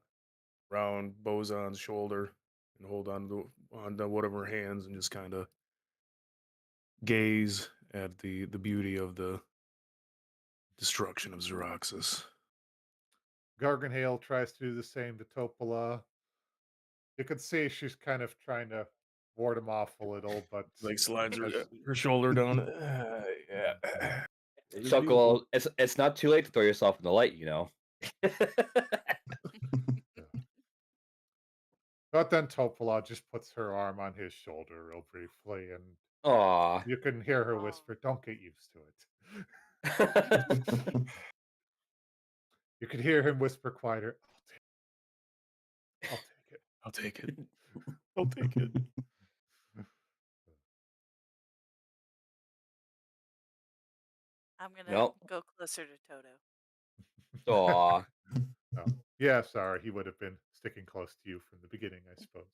around Bozan's shoulder and hold on to one of her hands and just kind of gaze at the beauty of the destruction of Xeroxis. Garganhale tries to do the same to Topola. You can see she's kind of trying to ward him off a little, but Like slides her as her shoulder down. mm, Yeah, it was beautiful. Chuckle. It's not too late to throw yourself in the light, you know. yeah. But then Topola just puts her arm on his shoulder real briefly, and Aw. you can hear her Oh. whisper, "Don't get used to it." You could hear him whisper quieter, I'll take it. I'll take it. I'll take it. I'm gonna No. go closer to Toto. Aw. Oh, yeah, sorry, he would have been sticking close to you from the beginning, I suppose.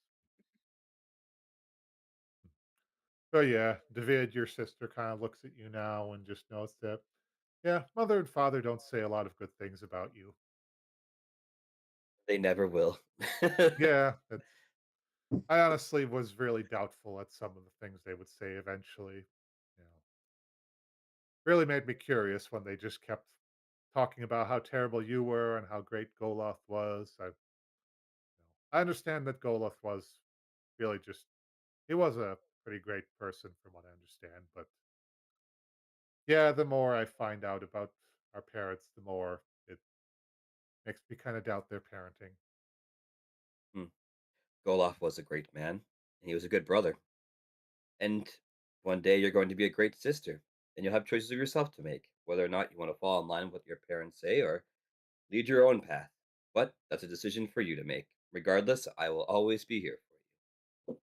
So yeah, David, your sister kind of looks at you now and just knows that, yeah, mother and father don't say a lot of good things about you. They never will. Yeah, it's, I honestly was really doubtful at some of the things they would say eventually. Really made me curious when they just kept talking about how terrible you were and how great Goloth was. I understand that Goloth was really just, he was a pretty great person from what I understand, but yeah, the more I find out about our parents, the more it makes me kind of doubt their parenting. Hmm. Golov was a great man, and he was a good brother. And one day you're going to be a great sister, and you'll have choices of yourself to make, whether or not you want to fall in line with what your parents say or lead your own path. But that's a decision for you to make. Regardless, I will always be here for you.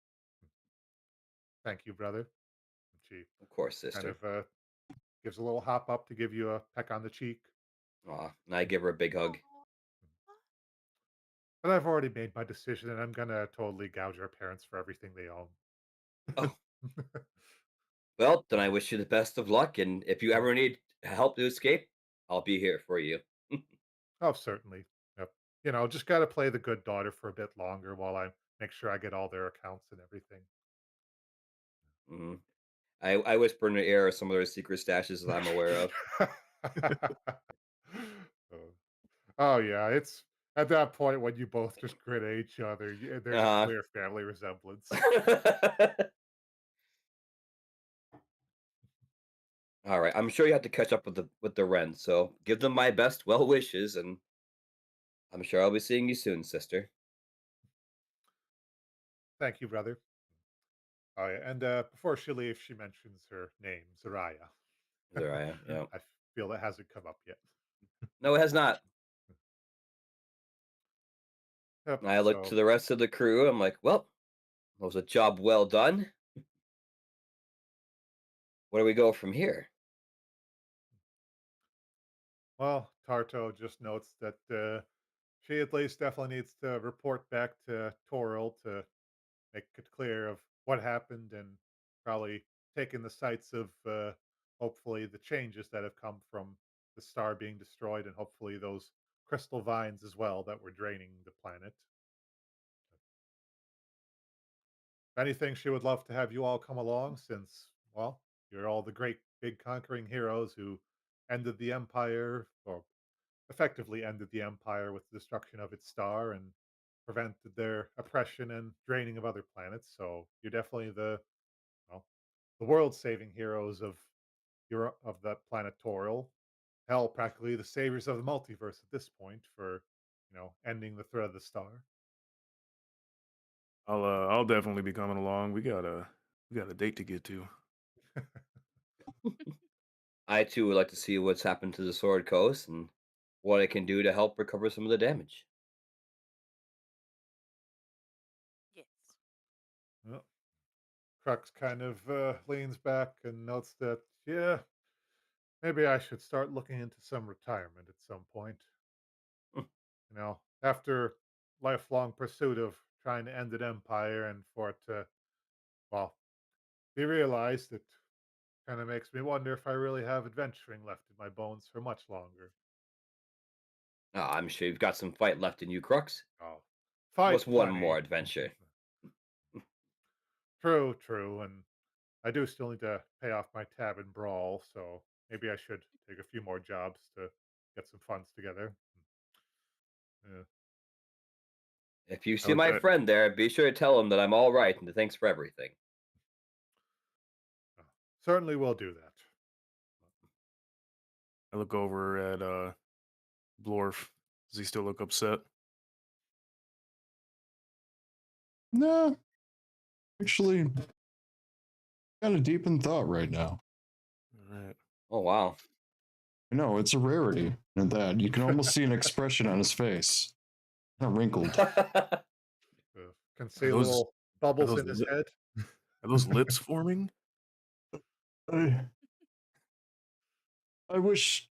Thank you, brother. And she Of course, kind sister. of gives a little hop up to give you a peck on the cheek. Aw, and I give her a big hug. Aw. But I've already made my decision, and I'm gonna totally gouge our parents for everything they own. Oh, well, then I wish you the best of luck, and if you ever need help to escape, I'll be here for you. Oh, certainly. Yep. Just got to play the good daughter for a bit longer while I make sure I get all their accounts and everything. Mhm. I whisper in her ear some of their secret stashes that I'm aware of. Oh. Oh, yeah. It's at that point when you both just grin at each other, there's a Uh, clear family resemblance. all right, I'm sure you have to catch up with the Wrens, so give them my best well wishes, and I'm sure I'll be seeing you soon, sister. Thank you, brother. Oh, yeah. And before she leaves, she mentions her name, Zariah. There I am. Yeah. I feel that hasn't come up yet. No, it has not. Yep. And I look to So, the rest of the crew. I'm like, well, that was a job well done. Where do we go from here? well, Tarto just notes that she at least definitely needs to report back to Toril to make it clear of what happened and probably taken the sights of hopefully the changes that have come from the star being destroyed, and hopefully those crystal vines as well that were draining the planet. If anything, she would love to have you all come along since, well, you're all the great big conquering heroes who ended the Empire, or effectively ended the Empire with the destruction of its star and prevented their oppression and draining of other planets. So you're definitely well, the world-saving heroes of of the planetorial. Hell, practically the saviors of the multiverse at this point for, ending the threat of the star. I'll definitely be coming along. We got a date to get to. I too would like to see what's happened to the Sword Coast and what it can do to help recover some of the damage. Yes. Well, Crux kind of leans back and notes that, yeah, maybe I should start looking into some retirement at some point. After lifelong pursuit of trying to end an empire and for it to, well, be realized, it kind of makes me wonder if I really have adventuring left in my bones for much longer. I'm sure you've got some fight left in you, Crux. Oh, What's fight one plenty. more adventure? True, true. And I do still need to pay off my tab and brawl, so maybe I should take a few more jobs to get some funds together. Yeah. If you I see look my at friend there, be sure to tell him that I'm all right and thanks for everything. Oh, certainly will do that. I look over at Blorf. Does he still look upset? No, actually, kind of deep in thought right now. All right. Oh wow. I know it's a rarity in that you can almost see an expression on his face, not wrinkled. Can Are see those little are bubbles those in his head. are those lips forming? I, I wish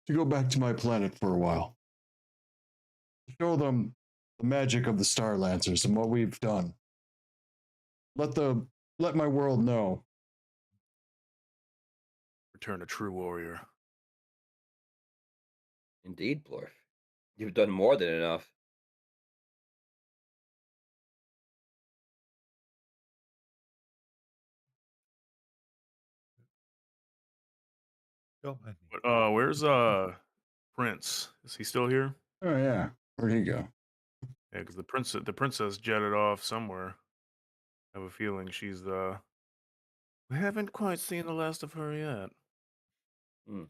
to go back to my planet for a while, show them the magic of the StarLancers and what we've done. Let the let my world know. Return a true warrior. Indeed, Blorf. You've done more than enough. Don't mind me. But where's Prince? Is he still here? Oh yeah, where'd he go? Yeah, because the princess jetted off somewhere. I have a feeling she's we haven't quite seen the last of her yet. Hmm.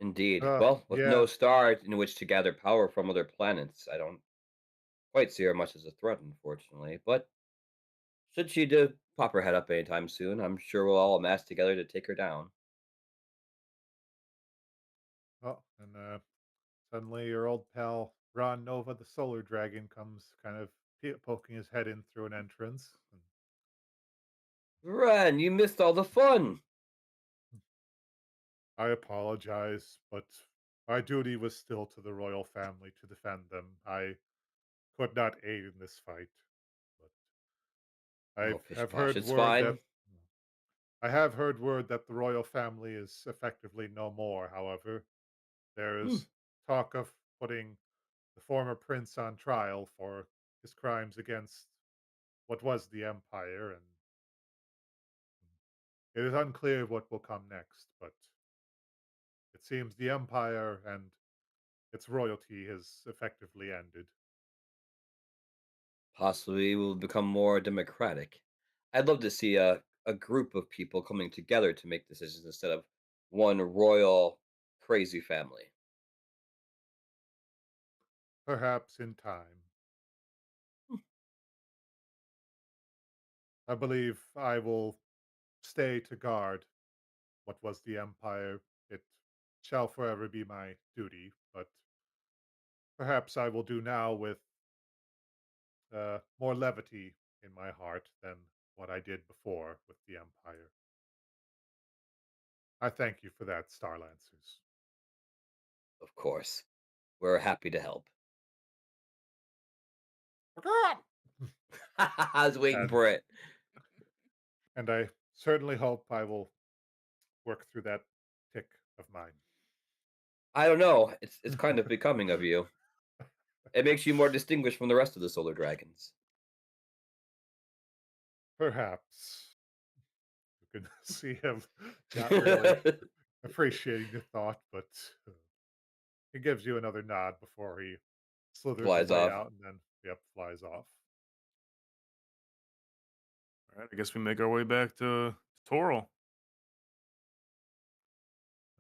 Indeed. Well, with Yeah. no star in which to gather power from other planets, I don't quite see her much as a threat, unfortunately. But should she do pop her head up anytime soon, I'm sure we'll all amass together to take her down. Oh, and suddenly your old pal Ron Nova, the Solar Dragon, comes kind of poking his head in through an entrance. And Ren, you missed all the fun. I apologize, but my duty was still to the royal family to defend them. I could not aid in this fight, but Oh, I pish have posh, heard it's word that fine. the royal family is effectively no more. However, there Hmm. is talk of putting the former prince on trial for his crimes against what was the empire, and it is unclear what will come next. But it seems the empire and its royalty has effectively ended. Possibly will become more democratic. I'd love to see a group of people coming together to make decisions instead of one royal crazy family. Perhaps in time. I believe I will stay to guard what was the empire. It shall forever be my duty, but perhaps I will do now with more levity in my heart than what I did before with the empire. I thank you for that, StarLancers. Of course. We're happy to help. I was waiting and for it. and I certainly hope I will work through that tick of mine. I don't know. It's kind of becoming of you. It makes you more distinguished from the rest of the solar dragons. Perhaps you can see him not really appreciating the thought, but he gives you another nod before he slithers Flies away off. out and then, yep, flies off. All right, I guess we make our way back to Toral.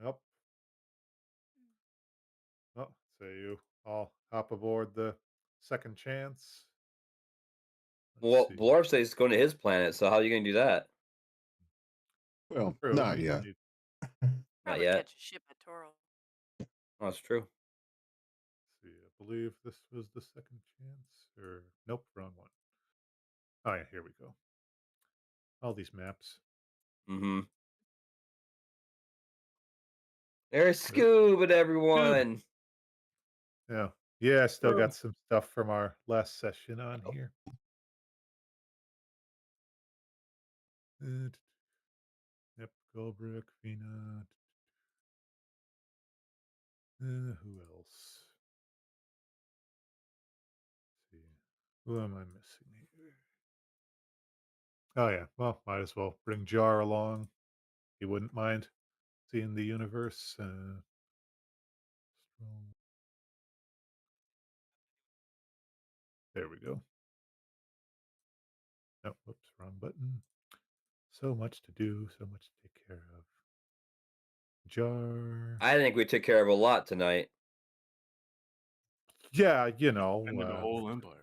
Yep. Oh, so you all hop aboard the second chance. Let's Well, see. Blorf says he's going to his planet, so how are you going to do that? Well, True. not yet. Not Probably yet. catch a ship at Toral. Oh, that's true. See, I believe this was the second chance, or nope, wrong one. Oh yeah, here we go. All these maps. Mm-hmm. There's Yep. Scoob, Good. everyone. Yeah, yeah. I still Oh. got some stuff from our last session on here. Yep, Goldbrick, Vina. Who else? Let's see, who am I missing here? Oh yeah, well, might as well bring Jar along. He wouldn't mind seeing the universe. Strong- There we go. Oh, whoops, wrong button. So much to do, so much to take care of. Jar. I think we took care of a lot tonight. Yeah, Into the whole empire.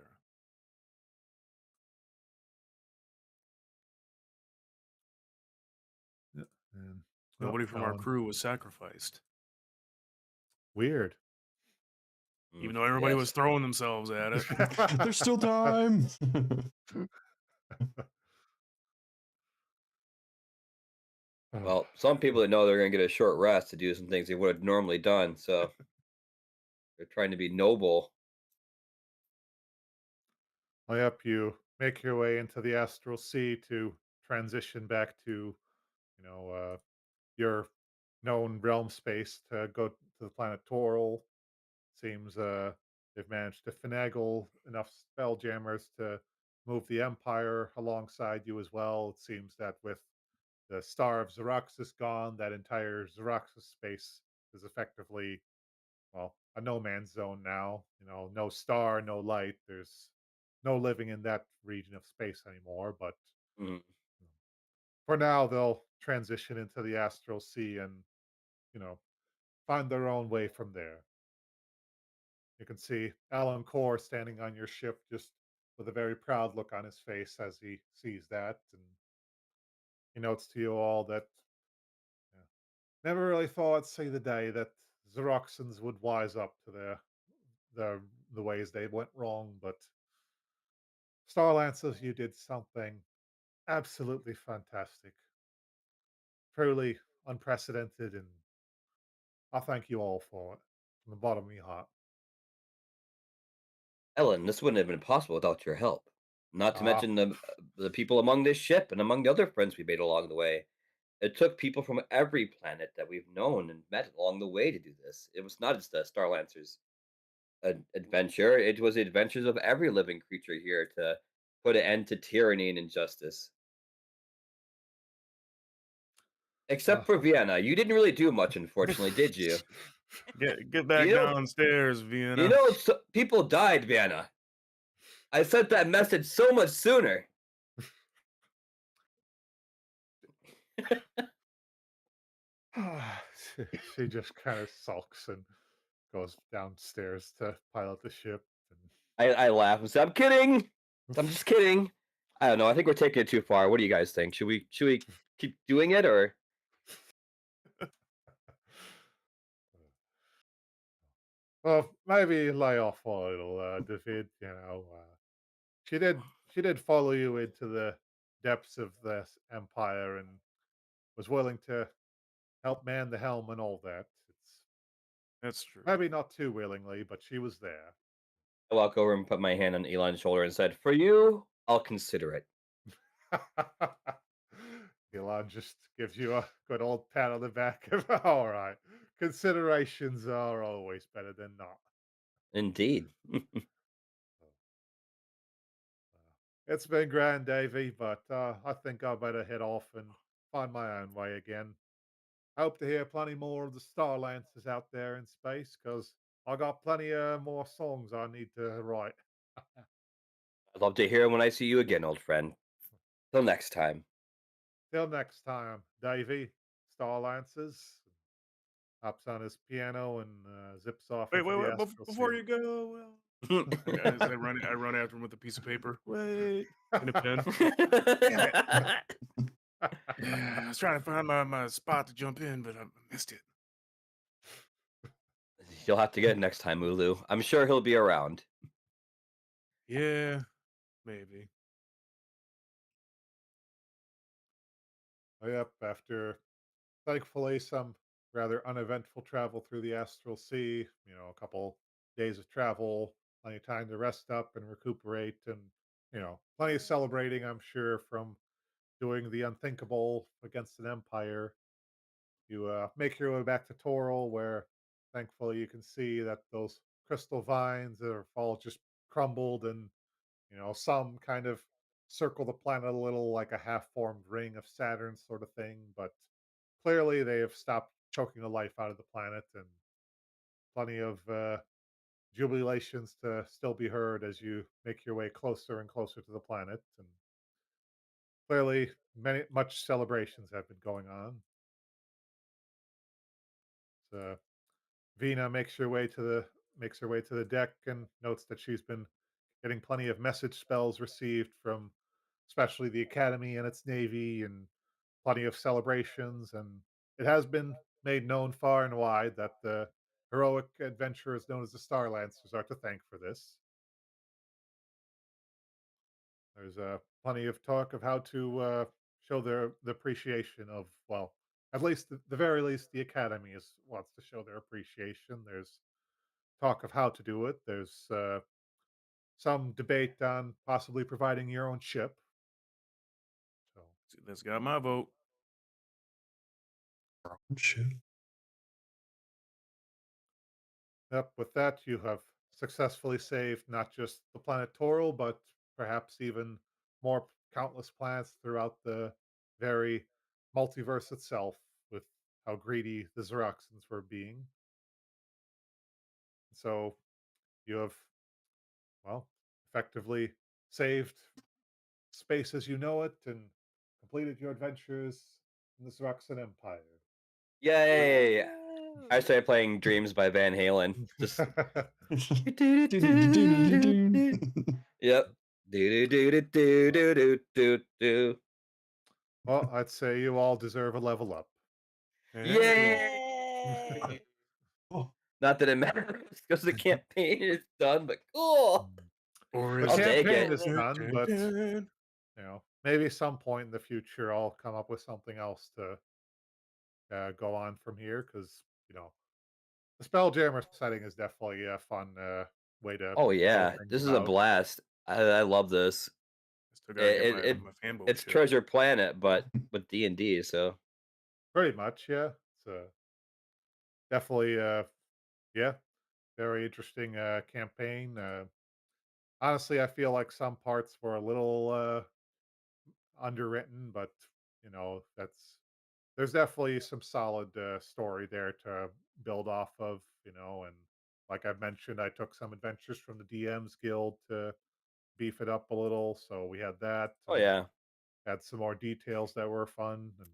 yeah, and Nobody from our Alan. crew was sacrificed, Weird. even though everybody was Yes. throwing themselves at it. There's still time. Well, some people that know they're going to get a short rest to do some things they would have normally done, so they're trying to be noble. Well, yep, you make your way into the astral sea to transition back to, your known realm space to go to the planet Toral. Seems they've managed to finagle enough spelljammers to move the Empire alongside you as well. It seems that with the star of Xaryxis gone, that entire Xaryxis space is effectively, well, a no man's zone now. No star, no light. There's no living in that region of space anymore. But Mhm. for now, they'll transition into the astral sea and, you know, find their own way from there. You can see Alan Core standing on your ship just with a very proud look on his face as he sees that. And he notes to you all that, yeah, never really thought I'd see the day that Xeroxans would wise up to the the ways they went wrong, but StarLancers, you did something absolutely fantastic, truly unprecedented, and I thank you all for it from the bottom of my heart. Ellen, this wouldn't have been possible without your help. Not to Ah, mention the people among this ship and among the other friends we made along the way. It took people from every planet that we've known and met along the way to do this. It was not just the StarLancers adventure; it was the adventures of every living creature here to put an end to tyranny and injustice. Except well, for Vienna, you didn't really do much, unfortunately, did you? Get back You know, downstairs, Vienna. people died, Vienna. I sent that message so much sooner. she just kind of sulks and goes downstairs to pilot the ship. I laugh and say, "I'm kidding. And I'm just kidding." I don't know. I think we're taking it too far. What do you guys think? Should we keep doing it or? well, maybe lay off a little, David. She did follow you into the depths of this empire and was willing to help man the helm and all that. It's That's true. maybe not too willingly, but she was there. I walk over and put my hand on Elon's shoulder and said, "For you, I'll consider it." Elon just gives you a good old pat on the back. All right. Considerations are always better than not. Indeed. It's been grand, Davey, but I think I better head off and find my own way again. I hope to hear plenty more of the StarLancers out there in space because I got plenty more songs I need to write. I'd love to hear him when I see you again, old friend. Till next time. Till next time, Davey, StarLancers hops on his piano and zips off Wait, into wait, the wait! astral Before sea. you go, I run after him with a piece of paper. Wait, and a pen. Damn it! I was trying to find my spot to jump in, but I missed it. You'll have to get it next time, Ulu. I'm sure he'll be around. Yeah, maybe. Oh, yep, after thankfully some rather uneventful travel through the astral sea, a couple days of travel, plenty of time to rest up and recuperate, and, plenty of celebrating, I'm sure, from doing the unthinkable against an empire. You make your way back to Toral, where thankfully you can see that those crystal vines are all just crumbled, and some kind of circle the planet a little like a half-formed ring of Saturn sort of thing, but clearly they have stopped choking the life out of the planet, and plenty of jubilations to still be heard as you make your way closer and closer to the planet. And clearly, much celebrations have been going on. So Vina makes her way to the deck and notes that she's been getting plenty of message spells received from especially the Academy and its Navy, and plenty of celebrations. And it has been made known far and wide that the heroic adventurers known as the StarLancers are to thank for this. There's plenty of talk of how to show the appreciation of, well, at least the very least, the Academy wants to show their appreciation. There's talk of how to do it. There's some debate on possibly providing your own ship. So, See, that's got my vote. Shit. yep, with that, you have successfully saved not just the planet Toral, but perhaps even more countless planets throughout the very multiverse itself, with how greedy the Xaryxis were being. So you have, well, effectively saved space as you know it and completed your adventures in the Xaryxis Empire. Yay! I Woo! started playing Dreams by Van Halen. Just yep. Do do do do do do do do. Well, I'd say you all deserve a level up. Yay! Oh, Not that it matters because the campaign is done, but cool. Or The is I'll it? take campaign it. is done, but Dun. maybe some point in the future I'll come up with something else to go on from here, because the Spelljammer setting is definitely a fun way to Oh go yeah, things this is a about. blast. I love this. Still gotta get It, my it my fanboy it's ship. Treasure Planet, but with D&D. So Pretty much, yeah. It's definitely, yeah, very interesting campaign. Honestly, I feel like some parts were a little underwritten, but that's there's definitely some solid story there to build off of. And like I've mentioned, I took some adventures from the DM's Guild to beef it up a little, so we had that, oh and yeah. had some more details that were fun. And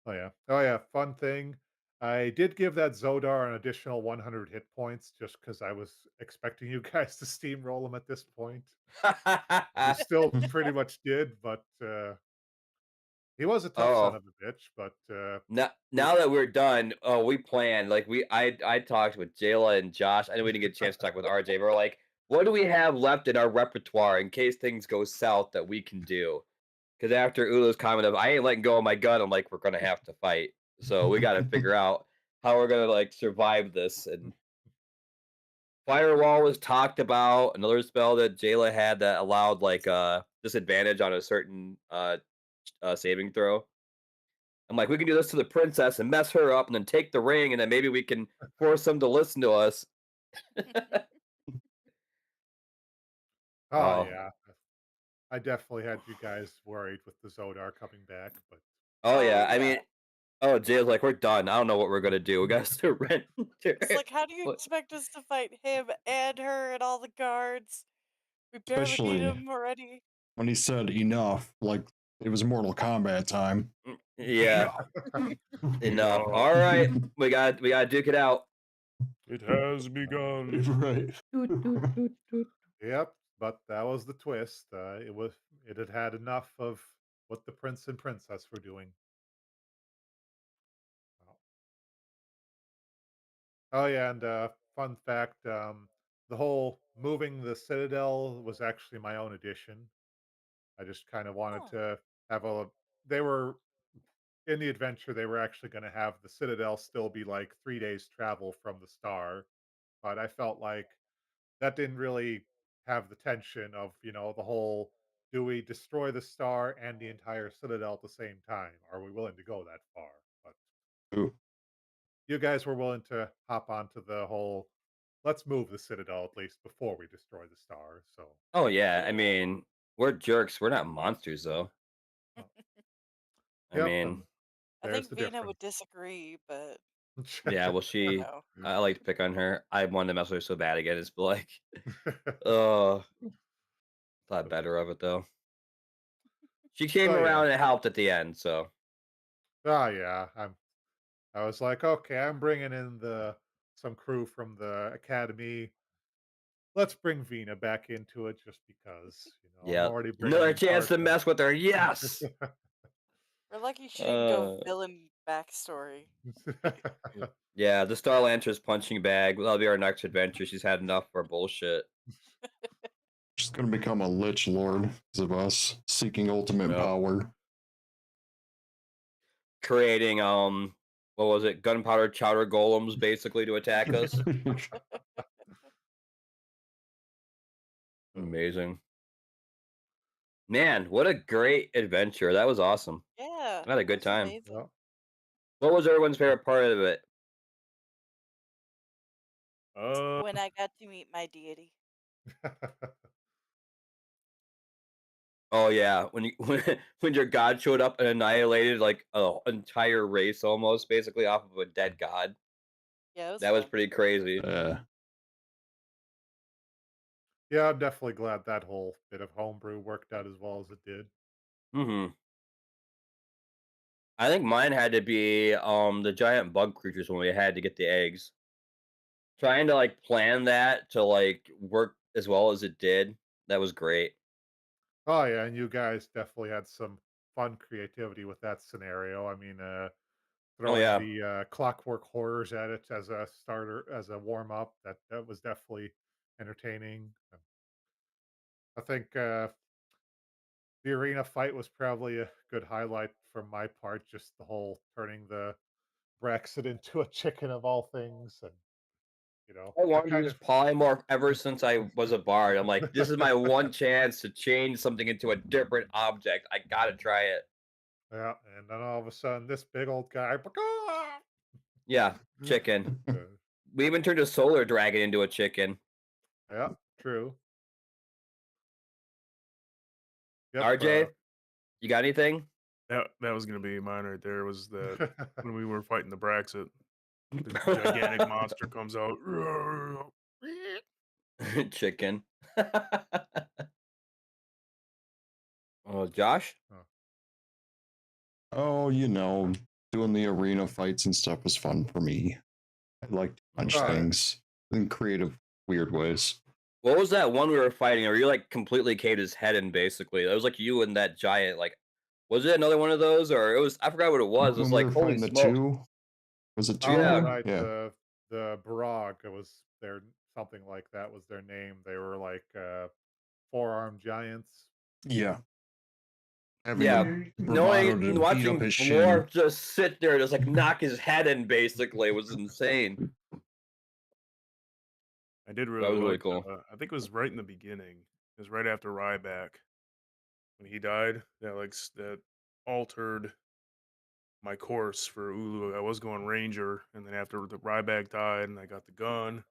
oh yeah, fun thing. I did give that Zodar an additional 100 hit points just because I was expecting you guys to steamroll him at this point. You still pretty much did, but he was a tough son Oh, of a bitch. But now that we're done, oh, we planned like I talked with Jayla and Josh. I know we didn't get a chance to talk with RJ, but we're like, what do we have left in our repertoire in case things go south that we can do? Because after Ulu's comment of I ain't letting go of my gun, I'm like, we're gonna have to fight. So we got to figure out how we're gonna like survive this. And Firewall was talked about. Another spell that Jayla had that allowed like disadvantage on a certain saving throw. I'm like, we can do this to the princess and mess her up, and then take the ring, and then maybe we can force them to listen to us. Oh, Oh, yeah. I definitely had you guys worried with the Zodar coming back, but oh Oh yeah. I yeah. mean, oh, Jay's like, we're done. I don't know what we're gonna do. We got to surrender. It's like, how do you What? expect us to fight him and her and all the guards? We barely beat Especially him already. when he said enough, like it was Mortal Kombat time. Yeah, enough. Oh, All right, we gotta duke it out. it has begun. Right. yep. But that was the twist. It had had enough of what the prince and princess were doing. Oh, oh, yeah, and fun fact: the whole moving the citadel was actually my own addition. I just kind of wanted Oh. to have a. They were in the adventure. They were actually going to have the citadel still be like 3 days travel from the star, but I felt like that didn't really have the tension of, the whole, do we destroy the star and the entire citadel at the same time? Are we willing to go that far? But Ooh. you guys were willing to hop onto the whole, let's move the citadel at least before we destroy the star. So, Oh yeah, I Yeah. mean, we're jerks. We're not monsters, though. uh, I yep, mean, and I there's think the Vina difference. would disagree, but yeah. Well, you she. know. I like to pick on her. I wanted to mess with her so bad again. It's like, oh, thought better of it though. She came So yeah. around and helped at the end. So Oh yeah. I was like, okay, I'm bringing in the some crew from the academy. Let's bring Vina back into it just because, I'm yeah, already bringing another in chance to Tarka. mess with her. Yes. We're lucky she didn't go Uh, villain backstory. yeah, the StarLancers punching bag. That'll be our next adventure. She's had enough of our bullshit. She's gonna become a lich lord because of us seeking ultimate Yep. power. Creating what was it? Gunpowder chowder golems basically to attack us. Amazing. Man, what a great adventure. That was awesome. Yeah, I had a it good was time. amazing. Well, What was everyone's favorite part of it? Uh, When I got to meet my deity. Oh yeah, when you when your god showed up and annihilated like an entire race almost basically off of a dead god. Yeah, it was That was fun. pretty crazy. yeah, I'm definitely glad that whole bit of homebrew worked out as well as it did. Mhm. I think mine had to be the giant bug creatures when we had to get the eggs. Trying to like plan that to like work as well as it did. That was great. Oh yeah, and you guys definitely had some fun creativity with that scenario. I mean, Oh throwing yeah. the clockwork horrors at it as a starter, as a warm up, that was definitely entertaining. I think the arena fight was probably a good highlight from my part. Just the whole turning the Brexit into a chicken of all things, and I I wanted to kind use of polymorph ever since I was a bard. I'm like, this is my one chance to change something into a different object. I gotta try it. yeah, and then all of a sudden this big old guy, Yeah, chicken. uh, We even turned a solar dragon into a chicken. yeah, true, yep. RJ, you got anything? that was gonna be mine right there. Was that when we were fighting the Braxit, the gigantic monster comes out. Chicken. Oh, Josh? Oh, Oh, doing the arena fights and stuff was fun for me. I like to punch oh, Okay. yeah. things in creative, weird ways. What was that one we were fighting? Or you like completely caved his head in basically? That was like you and that giant, like was it another one of those? Or it was I forgot what it was. It was When we like, were holy fighting the smokes. two, was it Oh, Yeah. two? right, Yeah. the Barag, it was their something like that was their name. They were like, four-armed giants. Yeah. Having Yeah. the Knowing bravado to beat up watching his Lore shin. just sit there, just like knock his head in basically was insane. I did That really was really like. cool. I think it was right in the beginning. It was right after Ryback when he died. That altered my course for Ulu. I was going Ranger, and then after the Ryback died and I got the gun,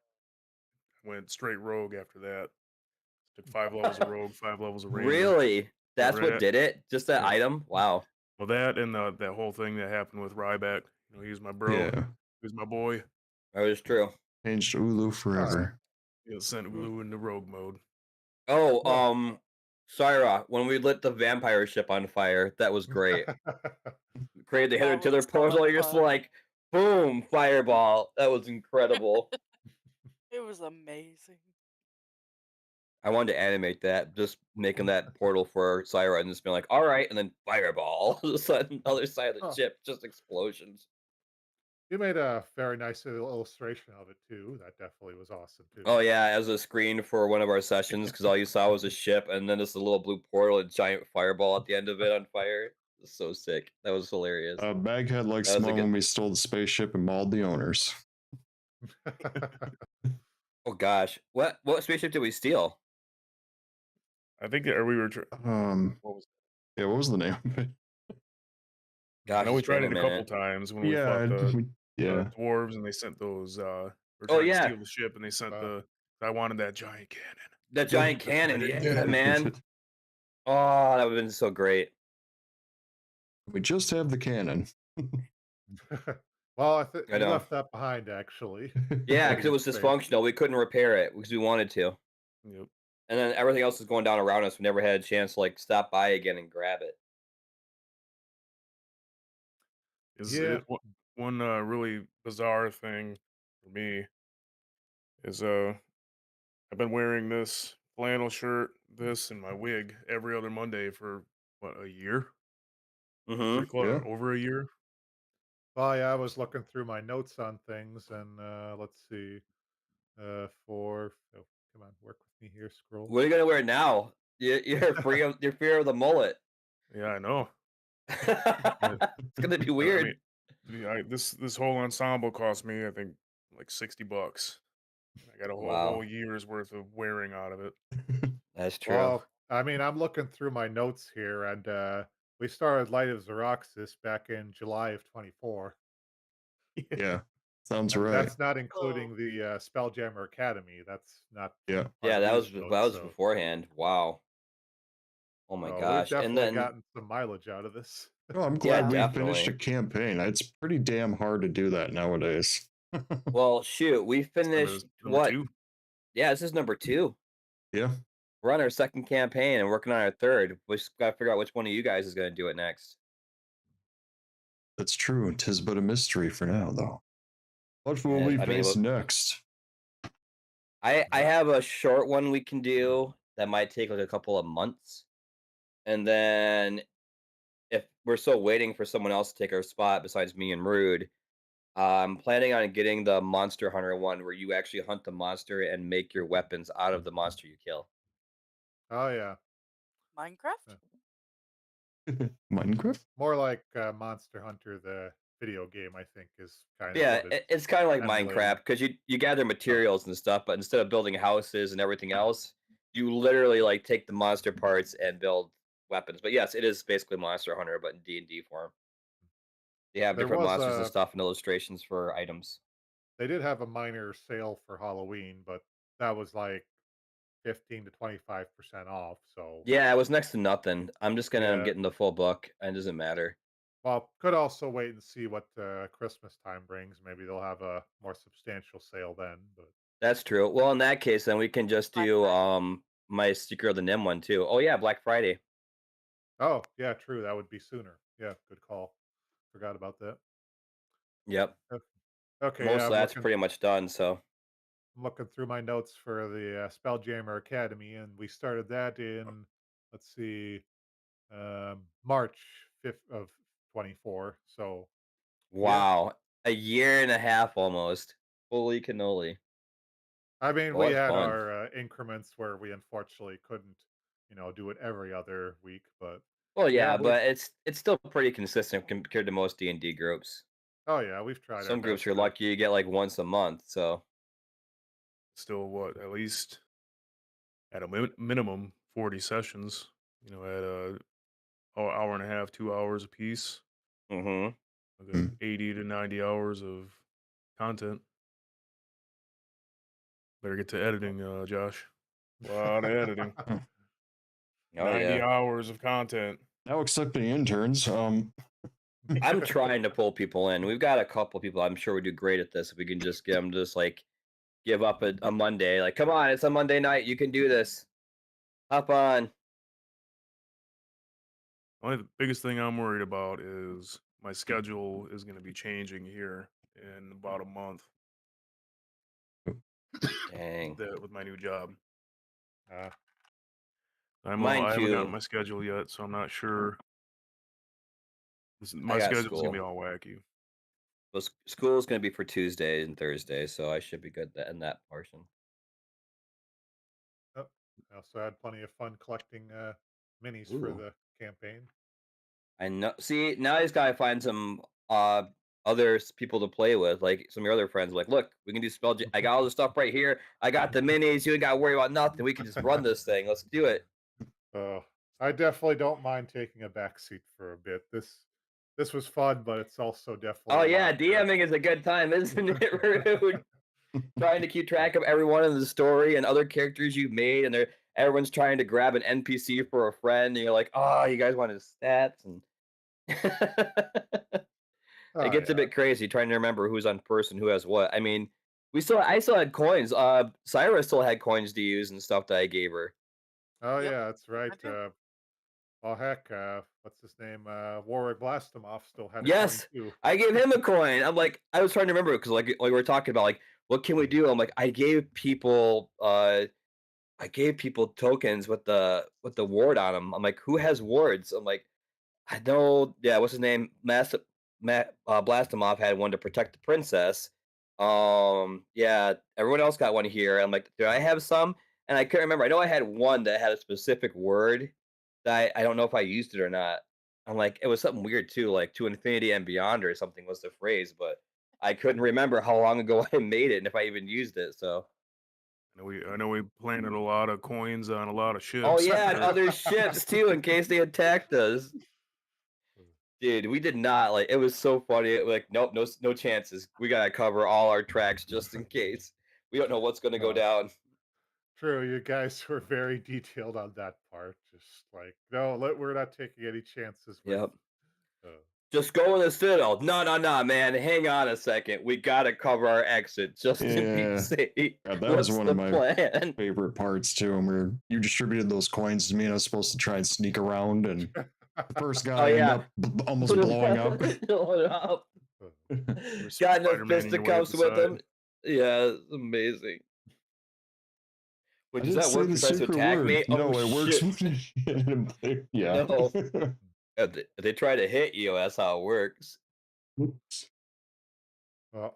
I went straight Rogue after that. Took 5 levels of Rogue, 5 levels of Ranger. Really? Yeah, That's what did it? Just that yeah. item? Wow. Well, that and that whole thing that happened with Ryback. He's my bro. Yeah. He's my boy. That was true. Changed Ulu Alright. forever. Sent Ulu into Rogue mode. Oh, Well, Syra, when we lit the vampire ship on fire, that was great. Created the That hither to their was so much portal, you're just fun. like, boom, fireball. That was incredible. It was amazing. I wanted to animate that, just making that portal for Syra and just being like, all right, and then fireball. Just on the other side of the oh, ship, just explosions. you made a very nice illustration of it too. That definitely was awesome too. Oh yeah, as a screen for one of our sessions, because all you saw was a ship and then just a little blue portal, a giant fireball at the end of it on fire. It was so sick. That was hilarious. Baghead like That was a small good. when we stole the spaceship and mauled the owners. Oh gosh, what spaceship did we steal? I think we were. What was? Yeah, what was the name of it? I Gosh, know we it's been tried a it a couple minute. times when we Yeah, fought the yeah. dwarves, and they sent those. We're Oh trying to yeah, steal the ship, and they sent Wow. the. I wanted that giant cannon. the giant cannon. I Yeah, man. Oh, that would have been so great. We just have the cannon. Well, I think I we know. left that behind actually. Yeah, Made because it it in was space. dysfunctional. We couldn't repair it because we wanted to, Yep. and then everything else was going down around us. We never had a chance to like stop by again and grab it. Is Yeah. it one really bizarre thing for me is I've been wearing this flannel shirt, this and my wig every other Monday for what, a year? Mm-hmm. Pretty close, Yeah. over a year. Well, yeah, I was looking through my notes on things, and let's see. For oh, come on, work with me here. Scroll. What are you gonna wear now? You're free of your fear of the mullet. Yeah, I know. I, It's gonna be I mean, weird. this whole ensemble cost me, I think, like $60. I got a whole Wow, year's worth of wearing out of it. that's true. Well, I mean, I'm looking through my notes here, and we started Light of Xaryxis back in July of 24. Yeah, sounds And right. that's not Oh, including the SpellJammer Academy. That's not Yeah. part Yeah, of that these was notes. beforehand. Wow. Oh my We've gosh. And definitely then gotten some mileage out of this. Oh, I'm yeah, glad we finished a definitely. campaign. It's pretty damn hard to do that nowadays. Well, shoot, we It's finished number what? 2. Yeah, this is number 2. Yeah, We're on our second campaign and working on our third. We just gotta figure out which one of you guys is gonna do it next. that's true. Tis but a mystery for now, though. What will Yeah, we I mean, face look, next? I Uh, have a short one we can do that might take like a couple of months, and then if we're still waiting for someone else to take our spot besides me and Rude, I'm planning on getting the Monster Hunter one where you actually hunt the monster and make your weapons out of the monster you kill. oh yeah, Minecraft? uh, Minecraft? more like Monster Hunter, the video game. I think is kind of a Yeah, bit it's kind of like emulating. Minecraft because you gather Oh, materials and stuff, but instead of building houses and everything else, you literally like take the monster parts and build weapons. But yes, it is basically Monster Hunter, but in D&D form. They have there different was monsters and a stuff and illustrations for items. they did have a minor sale for Halloween, but that was like 15 to 25% off. So Yeah, it was next to nothing. I'm just gonna end up yeah, getting the full book, and it doesn't matter. well, could also wait and see what Christmas time brings. Maybe they'll have a more substantial sale then. But That's true. Well, in that case, then we can just Black do Friday? my Secret of the Nim one too. Oh yeah, Black Friday. oh yeah, true. That would be sooner. Yeah, good call. Forgot about that. Yep. Uh, Okay, yeah, Most of that's pretty much done. So I'm looking through my notes for the Spelljammer Academy, and we started that in, let's see, March 5th of 24. So yeah, wow, a year and a half almost. Holy cannoli! I mean, Well, we it's had fun. our increments where we unfortunately couldn't, do it every other week, but Well, yeah, yeah, we've but it's still pretty consistent compared to most D&D groups. oh yeah, we've tried our Some groups best you're to lucky you get like once a month. So Still, what, at least at a minimum 40 sessions. At hour and a half, 2 hours a piece. Mm-hmm. A Hmm. good 80 to 90 hours of content. Better get to editing, Josh. A lot of editing. Huh. Oh 90 yeah. hours of content. Now accepting interns. I'm trying to pull people in. We've got a couple people. I'm sure we do great at this. If we can just get them to just like give up a Monday. Like, come on, it's a Monday night. You can do this. Hop on. Only the biggest thing I'm worried about is my schedule is going to be changing here in about a month Dang. with my new job. Uh, Mine I haven't gotten too. my schedule yet, so I'm not sure. I My got schedule's gonna be school. all wacky. Well, school's gonna be for Tuesday and Thursday, so I should be good in that portion. oh, I also had plenty of fun collecting minis for Ooh. the campaign. I know. See, now I just gotta find some people to play with, like some of your other friends. Like, look, we can do spell. I got all the stuff right here. I got the minis. You ain't gotta worry about nothing. We can just run this thing. Let's do it. Oh, I definitely don't mind taking a back seat for a bit. This was fun, but it's also definitely Oh a yeah, lot. DMing is a good time, isn't it, Rude? Trying to keep track of everyone in the story and other characters you've made, and everyone's trying to grab an NPC for a friend, and you're like, oh, you guys want his stats, and it Oh gets a yeah, bit crazy trying to remember who's on person, who has what. I mean, I still had coins. Cyrus still had coins to use and stuff that I gave her. oh Yep, yeah, that's right. I do. Well, heck, what's his name? Warwick Blastomoff still had a coin Yes, too. I gave him a coin. I'm like, I was trying to remember because like we were talking about like what can we do? I'm like, I gave people tokens with the ward on them. I'm like, who has wards? I'm like, I know. Yeah, what's his name? Blastomov had one to protect the princess. Yeah, everyone else got one here. I'm like, do I have some? And I couldn't remember. I know I had one that had a specific word that I don't know if I used it or not. I'm like, it was something weird too, like to infinity and beyond or something was the phrase, but I couldn't remember how long ago I made it and if I even used it. So, I know we planted a lot of coins on a lot of oh ships. yeah, and other ships too in case they attacked us. Dude, we did not like. It was so funny. Like, nope, no chances. We gotta cover all our tracks just in case. We don't know what's gonna go Uh, down. True, you guys were very detailed on that part. Just like, no, we're not taking any chances with. Yep. Uh, Just go in the citadel. No, no, no, man. Hang on a second. We gotta cover our exit just to be Yeah, safe. God, that was What's one of the my plan? favorite parts too. Where you distributed those coins to me, and I was supposed to try and sneak around, and the first Oh guy ended yeah. up almost blowing up. Blow it up. You were Got enough Spider-Man your way up fisticuffs the with side. him. Yeah, it's amazing. Wait, I does didn't that say work if the he tries to secret attack word. me? Oh No, it works shit. when yeah. No. If they try to hit you, that's how it works. Oops. well,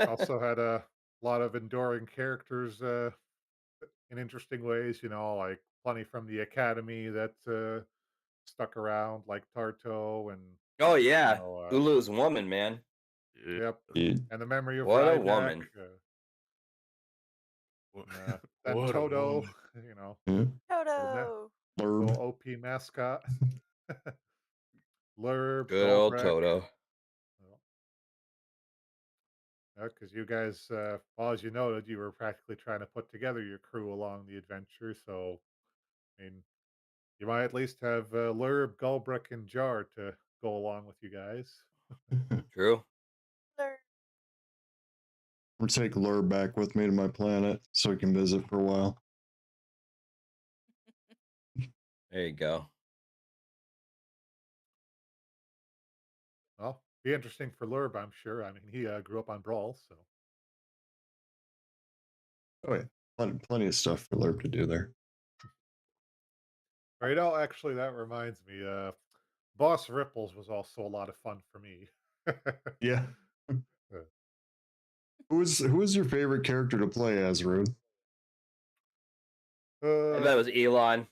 also had a lot of enduring characters in interesting ways. Like plenty from the academy that stuck around, like Tarto and Oh you yeah, know, uh, Ulu's woman, man. Yeah. yep, Yeah. and the memory of What a Ryback, woman. and then What a Toto. woman. You know, Yeah. little Toto. Blurb. little OP mascot, Lurb, Good old Golbrack. Toto. Because you guys, well, as you noted, you were practically trying to put together your crew along the adventure. So, I mean, you might at least have Lurb, Golbrick, and Jar to go along with you guys. True. Blur. Or take Lure back with me to my planet so we can visit for a while. There you go. Well, be interesting for Lurb, I'm sure. I mean, he grew up on Brawl, so. Oh yeah, plenty of stuff for Lurb to do there. Right. Oh, actually, that reminds me. Boss Ripples was also a lot of fun for me. Yeah. Who was your favorite character to play as, Rude? I uh, bet it was Elon.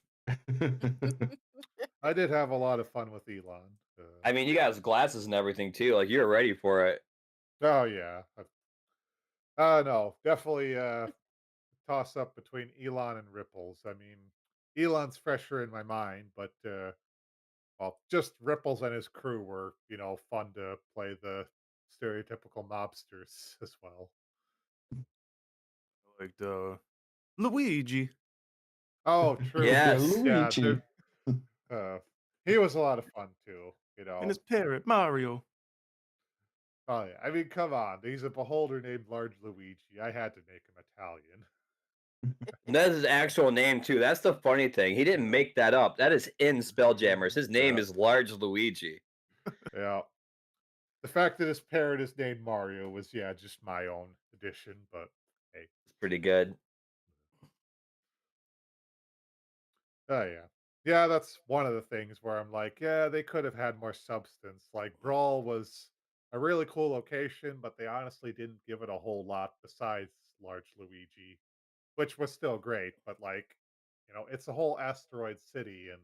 I did have a lot of fun with Elon. I mean, you got his glasses and everything too. Like you're ready for it. Oh yeah. No, definitely toss up between Elon and Ripples. I mean, Elon's fresher in my mind, but well, just Ripples and his crew were, fun to play the stereotypical mobsters as well. Like Luigi Oh, true. Yeah, Yes. Yeah, Luigi. uh, he was a lot of fun too. and his parrot Mario. Oh yeah, I mean, come on. He's a beholder named Large Luigi. I had to make him Italian. That's his actual name too. That's the funny thing. He didn't make that up. That is in SpellJammers. His name Yeah, is Large Luigi. yeah. The fact that his parrot is named Mario was, yeah, just my own addition, but hey. It's pretty good. Oh yeah. Yeah, that's one of the things where I'm like, yeah, they could have had more substance. Like Brawl was a really cool location, but they honestly didn't give it a whole lot besides Large Luigi, which was still great, but like, it's a whole asteroid city and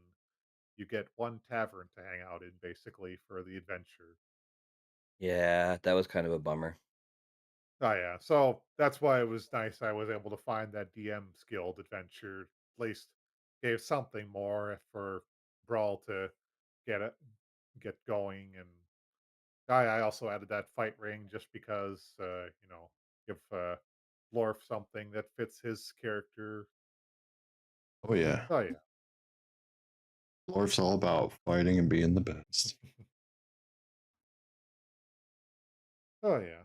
you get one tavern to hang out in basically for the adventure. Yeah, that was kind of a bummer. Oh yeah, so that's why it was nice I was able to find that DM's Guild adventure. At least gave something more for Brawl to get it get going, and I also added that fight ring just because give Lorf something that fits his character. Oh yeah. Oh yeah. Lorf's all about fighting and being the best. Oh yeah.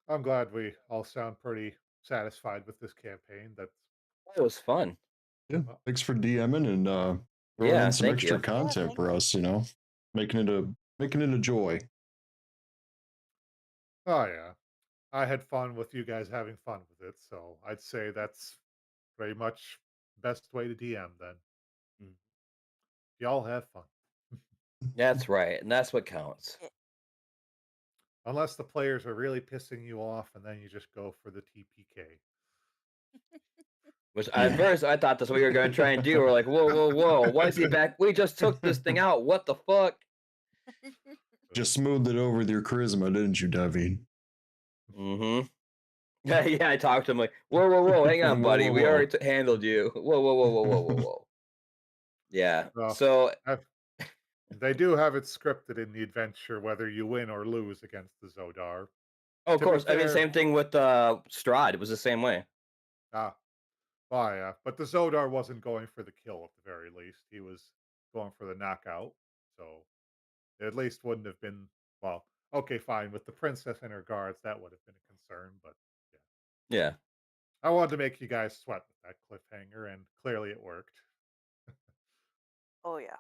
I'm glad we all sound pretty satisfied with this campaign. That's It was fun. Yeah. well, Thanks for DMing and throwing in Yeah, some thank extra you. Yeah, content thank for you. us, making it a joy. oh yeah. I had fun with you guys having fun with it, so I'd say that's pretty much best way to DM then. Mm. Y'all have fun. That's right, and that's what counts. Yeah. Unless the players are really pissing you off and then you just go for the TPK. Which at Yeah. first I thought that's what we were going to try and do. We're like, whoa, whoa, whoa! Why is he back? We just took this thing out. What the fuck? Just smoothed it over with your charisma, didn't you, David? Mm-hmm. Yeah, yeah. I talked to him like, whoa, whoa, whoa! Hang on, Whoa, buddy. whoa, We whoa. already handled you. Whoa, whoa, whoa, whoa, whoa, whoa, whoa. Yeah. Well, So, I've- they do have it scripted in the adventure whether you win or lose against the Zodar. oh, of To be course. I mean, fair, same thing with Strahd. It was the same way. ah, well, yeah, but the Zodar wasn't going for the kill at the very least. He was going for the knockout, so it at least wouldn't have been, well, okay, fine. With the princess and her guards, that would have been a concern, but yeah. Yeah. I wanted to make you guys sweat with that cliffhanger, and clearly it worked. Oh yeah.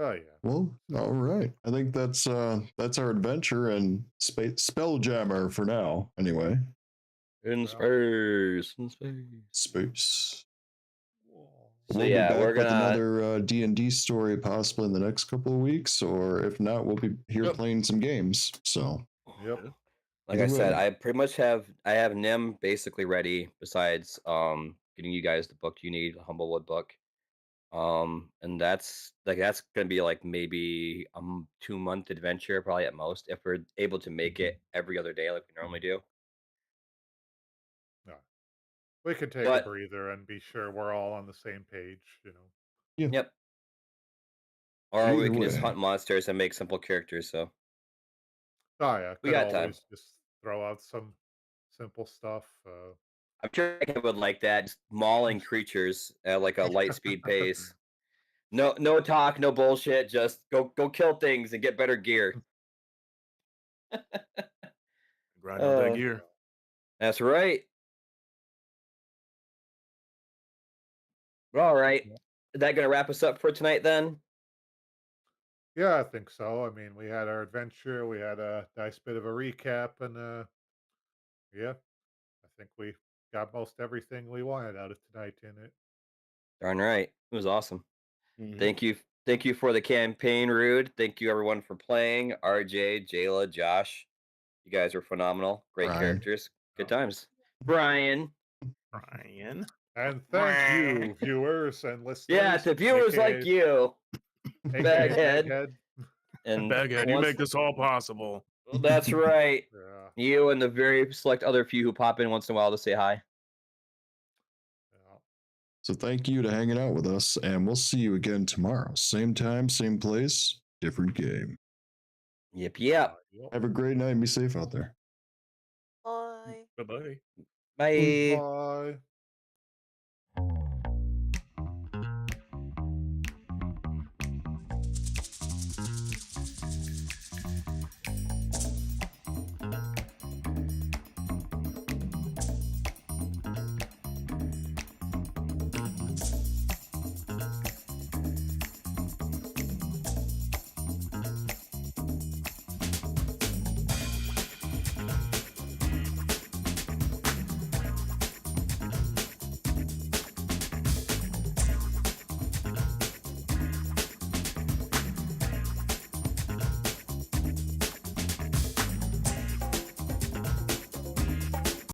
Oh yeah. Well, all right. I think that's our adventure and Spelljammer for now. Anyway, In Well, space. In space. space. So We'll be yeah, we're back with gonna. another D&D story possibly in the next couple of weeks, or if not, we'll be here Yep. playing some games. So, Yep. Like Either I said, way. I pretty much have Nim basically ready. Besides, getting you guys the book you need, the Humblewood book. And that's gonna be like maybe a 2-month adventure, probably at most, if we're able to make it every other day like we normally do. No. We could take a But breather and be sure we're all on the same page. yeah. yep. Or we Either can just way. hunt monsters and make simple characters. So Oh yeah, we could got time. always just throw out some simple stuff. I'm sure I would like that, just mauling creatures at like a light speed pace. No talk, no bullshit. Just go kill things and get better gear. Grind out that Uh, gear. that's right. All right. Yeah. Is that gonna wrap us up for tonight then? Yeah, I think so. I mean, we had our adventure, we had a nice bit of a recap, and yeah, I think we got most everything we wanted out of tonight in it. Darn right. It was awesome. Mhm. Thank you for the campaign, Rude. Thank you everyone for playing. RJ, Jayla, Josh. You guys were phenomenal. Great Brian. characters. Good Oh. times. Brian. Brian. And thank you, viewers and listeners. Yeah, to viewers like you. AKA Baghead. Baghead. And Baghead, you once- make this all possible. That's right. Yeah, You and the very select other few who pop in once in a while to say hi. yeah. So thank you to hanging out with us, and we'll see you again tomorrow. Same time, same place, different game. Yep. Yep. Have a great night and be safe out there. Bye. Bye bye. Bye. Bye.